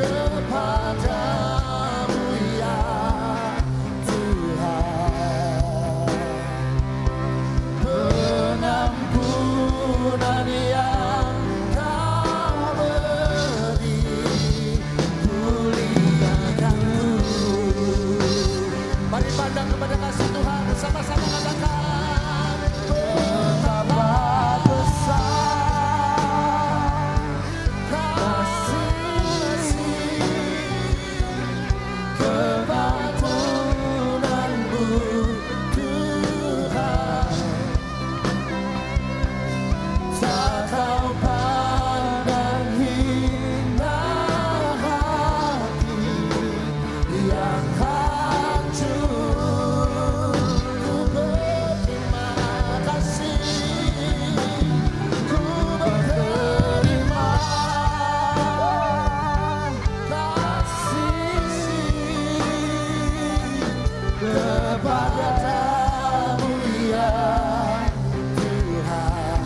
kepadamu ya Tuhan. Pengampunan yang Kau beri, pulihkanku. Mari pandang kepada kasih Tuhan, sama-sama katakan, betapa besar kasih kebetulanmu Tuhan. Tak Kau pandang hina hati yang hancur. Ku berterima kasih, ku berterima kasih kepadamu ya Tuhan.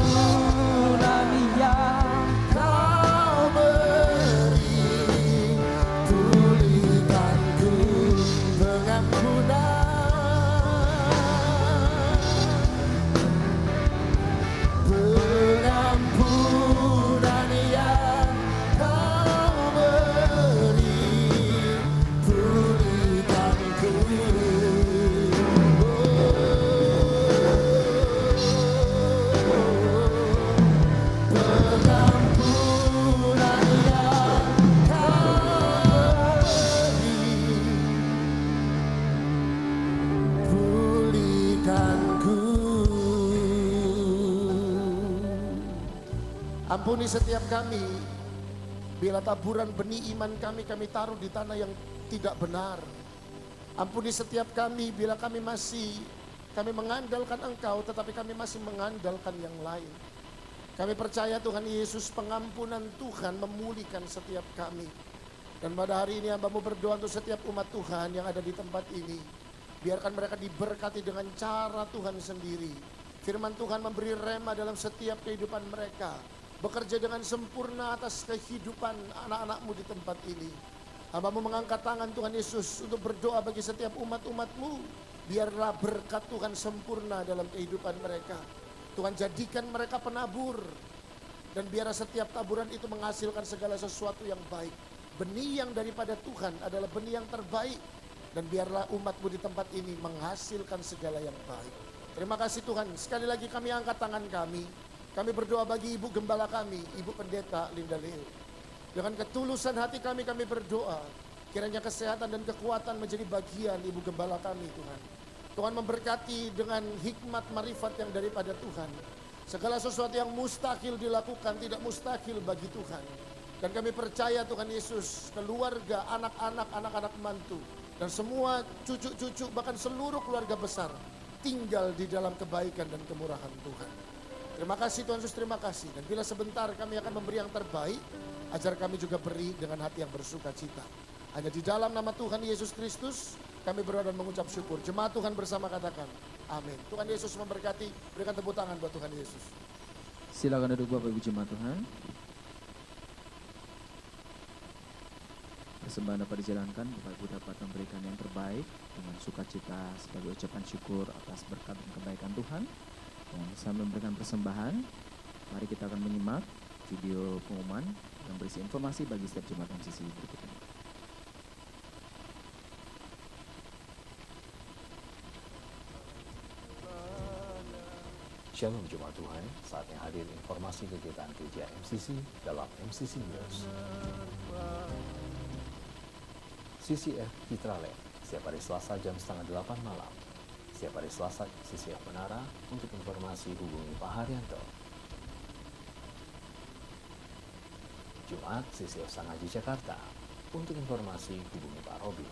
Pengampunan yang Kau beri, pulihkanku. Pengampunan yang Kau beri, pulihkanku. Pengampunan yang Kau beri, pulihkanku. Ampuni setiap kami bila taburan benih iman kami taruh di tanah yang tidak benar. Ampuni setiap kami bila kami mengandalkan Engkau tetapi kami masih mengandalkan yang lain. Kami percaya Tuhan Yesus, pengampunan Tuhan memulihkan setiap kami. Dan pada hari ini hamba-Mu berdoa untuk setiap umat Tuhan yang ada di tempat ini. Biarkan mereka diberkati dengan cara Tuhan sendiri. Firman Tuhan memberi rema dalam setiap kehidupan mereka. Bekerja dengan sempurna atas kehidupan anak-anak-Mu di tempat ini. Hamba-Mu mengangkat tangan Tuhan Yesus untuk berdoa bagi setiap umat-umat-Mu. Biarlah berkat Tuhan sempurna dalam kehidupan mereka. Tuhan jadikan mereka penabur. Dan biarlah setiap taburan itu menghasilkan segala sesuatu yang baik. Benih yang daripada Tuhan adalah benih yang terbaik. Dan biarlah umat-Mu di tempat ini menghasilkan segala yang baik. Terima kasih Tuhan. Sekali lagi kami angkat tangan kami. Kami berdoa bagi Ibu Gembala kami, Ibu Pendeta Linda Leo. Dengan ketulusan hati kami berdoa. Kiranya kesehatan dan kekuatan menjadi bagian Ibu Gembala kami Tuhan. Tuhan memberkati dengan hikmat marifat yang daripada Tuhan. Segala sesuatu yang mustahil dilakukan tidak mustahil bagi Tuhan. Dan kami percaya Tuhan Yesus, keluarga, anak-anak mantu, dan semua cucu-cucu bahkan seluruh keluarga besar tinggal di dalam kebaikan dan kemurahan Tuhan. Terima kasih Tuhan Yesus, terima kasih. Dan bila sebentar kami akan memberi yang terbaik, ajar kami juga beri dengan hati yang bersuka cita. Hanya di dalam nama Tuhan Yesus Kristus kami berdoa dan mengucap syukur. Jemaat Tuhan bersama katakan amin. Tuhan Yesus memberkati. Berikan tepuk tangan buat Tuhan Yesus. Silakan duduk Bapak Ibu jemaat Tuhan. Persembahan dapat dijalankan, Bapak Ibu dapat memberikan yang terbaik dengan sukacita sebagai ucapan syukur atas berkat dan kebaikan Tuhan. Dan sambil memberikan persembahan, mari kita akan menyimak video pengumuman yang berisi informasi bagi setiap jemaat MCC berikut ini. Shalom Jemaat Tuhan, saatnya hadir informasi kegiatan gereja MCC dalam MCC News. CCF Citraland, setiap hari Selasa jam 7:30 malam. Setiap hari Selasa CCF Menara, untuk informasi hubungi Pak Haryanto. Jumat CCF Sangaji Jakarta, untuk informasi hubungi Pak Robi.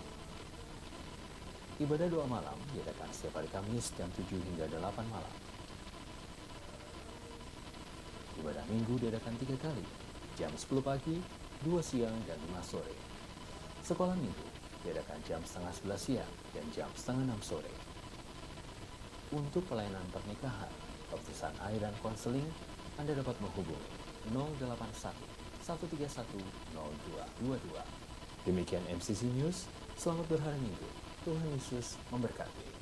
Ibadah doa malam diadakan setiap hari Kamis jam 7 hingga 8 malam. Ibadah minggu diadakan 3 kali, jam 10 pagi, 2 siang, dan 5 sore. Sekolah minggu diadakan jam 10:30 siang dan jam 5:30 sore. Untuk pelayanan pernikahan, baptisan air dan konseling, Anda dapat menghubungi 081 131 0222. Demikian MCC News, selamat berhari Minggu. Tuhan Yesus memberkati.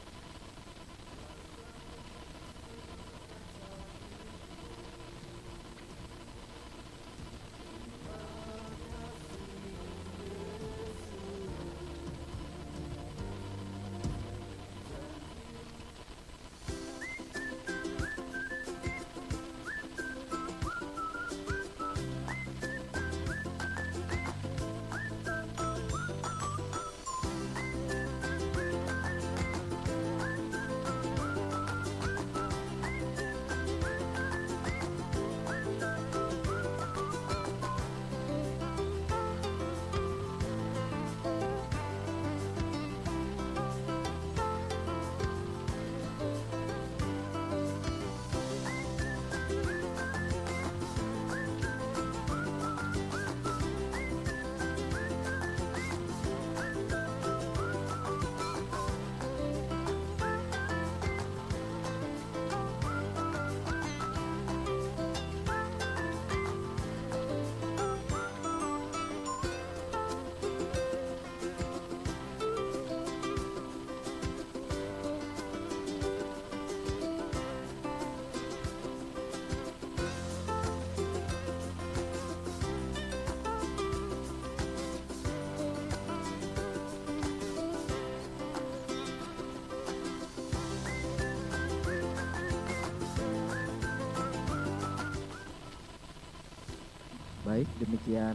Baik, demikian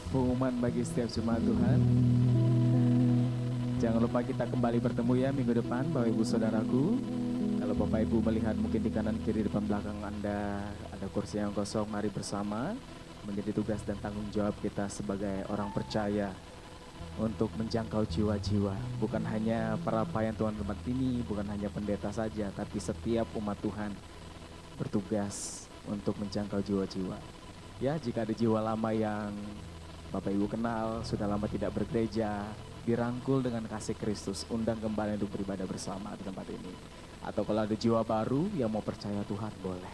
pengumuman bagi setiap jemaat Tuhan. Jangan lupa kita kembali bertemu ya minggu depan, Bapak Ibu Saudaraku. Kalau Bapak Ibu melihat mungkin di kanan kiri depan belakang Anda ada kursi yang kosong, mari bersama menjadi tugas dan tanggung jawab kita sebagai orang percaya untuk menjangkau jiwa-jiwa. Bukan hanya para pelayan Tuhan tempat ini, bukan hanya pendeta saja, tapi setiap umat Tuhan bertugas untuk menjangkau jiwa-jiwa. Ya, jika ada jiwa lama yang Bapak Ibu kenal, sudah lama tidak bergereja, dirangkul dengan kasih Kristus, undang kembali untuk beribadah bersama di tempat ini. Atau kalau ada jiwa baru yang mau percaya Tuhan, boleh.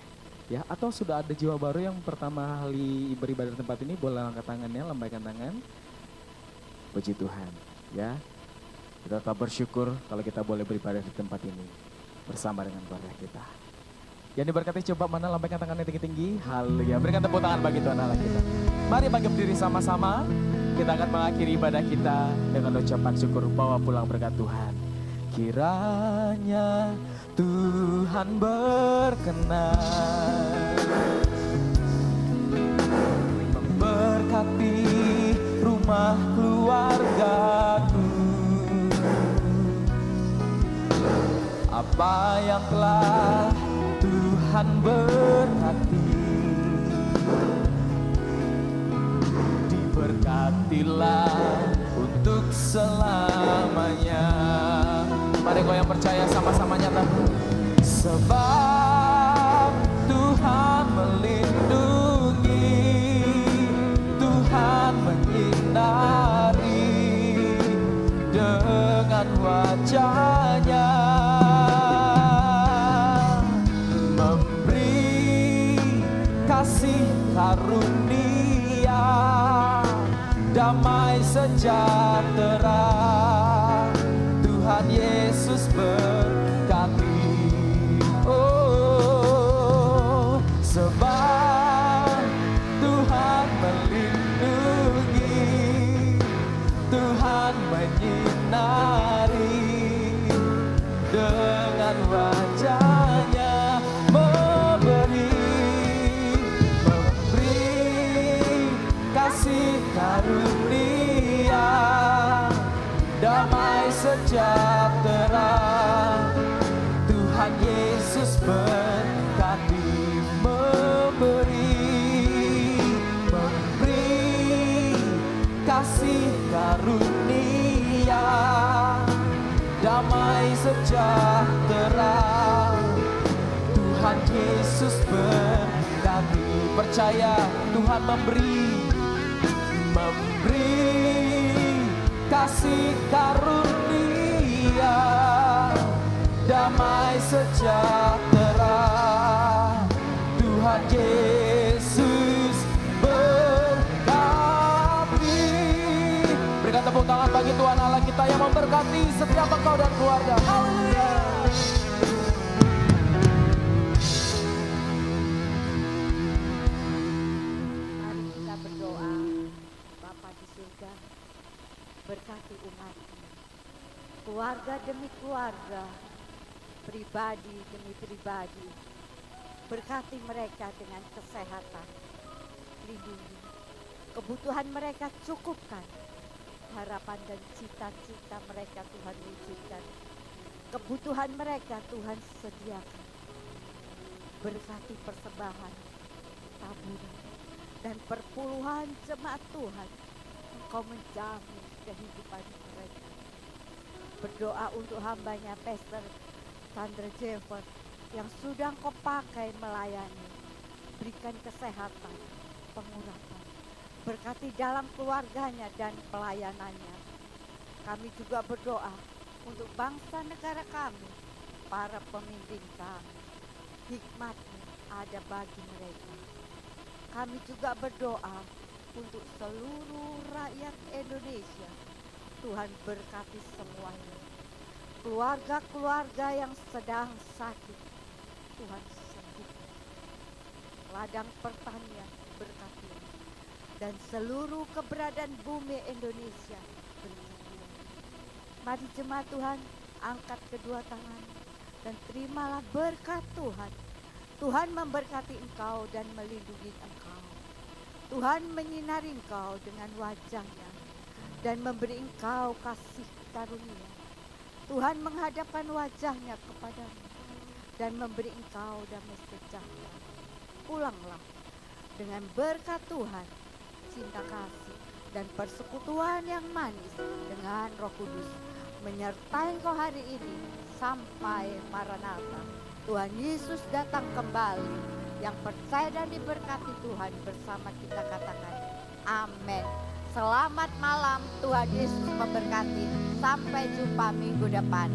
Ya, atau sudah ada jiwa baru yang pertama kali beribadah di tempat ini, boleh angkat tangannya, lambaikan tangan. Puji Tuhan, ya. Kita tetap bersyukur kalau kita boleh beribadah di tempat ini bersama dengan keluarga kita. Yang diberkati coba mana lambaikan tangannya tinggi-tinggi. Haleluya. Berikan tepuk tangan bagi Tuhan Allah kita. Mari bangkit berdiri sama-sama. Kita akan mengakhiri ibadah kita dengan ucapan syukur, bawa pulang berkat Tuhan. Kiranya Tuhan berkenan memberkati rumah keluargaku. Apa yang telah Tuhan berkati, diberkatilah untuk selamanya. Mari kau yang percaya sama-sama nyatakan. Sebab Tuhan melindungi, Tuhan menyinari dengan wajah-Nya, kasih karunia, damai sejahtera. Tuhan Yesus berkati. Oh, sebab Tuhan melindungi, Tuhan menyinari dengan wajah-Nya, kasih karunia, damai sejahtera. Tuhan Yesus berkati, memberi kasih karunia, damai sejahtera. Tuhan Yesus berkati. Percaya Tuhan memberi kasih karunia, damai sejahtera. memberkati setiap engkau dan keluarga. Haleluya. Mari kita berdoa. Bapa di surga, berkati umat, keluarga demi keluarga, pribadi demi pribadi. Berkati mereka dengan kesehatan, lindungi. Kebutuhan mereka cukupkan. Harapan dan cita-cita mereka Tuhan wujudkan. Kebutuhan mereka Tuhan sediakan. Berkati persembahan, taburan, dan perpuluhan jemaat Tuhan. Engkau menjamin kehidupan mereka. Berdoa untuk hambanya Pastor Sandra Jevon yang sudah Engkau pakai melayani. Berikan kesehatan, pengurapan. Berkati dalam keluarganya dan pelayanannya. Kami juga berdoa untuk bangsa negara kami, para pemimpin kami. Hikmat-Mu ada bagi mereka. Kami juga berdoa untuk seluruh rakyat Indonesia. Tuhan berkati semuanya. Keluarga-keluarga yang sedang sakit, Tuhan sembuhkan. Ladang pertanian berkati. Dan seluruh keberadaan bumi Indonesia berkati. Mari jemaat Tuhan, angkat kedua tangan dan terimalah berkat Tuhan. Tuhan memberkati engkau dan melindungi engkau. Tuhan menyinari engkau dengan wajah-Nya dan memberi engkau kasih karunia. Tuhan menghadapkan wajah-Nya kepadamu dan memberi engkau damai sejahtera. Pulanglah dengan berkat Tuhan, cinta kasih dan persekutuan yang manis dengan Roh Kudus menyertai engkau hari ini sampai Maranatha. Tuhan Yesus datang kembali. Yang percaya dan diberkati Tuhan bersama kita katakan amin. Selamat malam, Tuhan Yesus memberkati. Sampai jumpa minggu depan.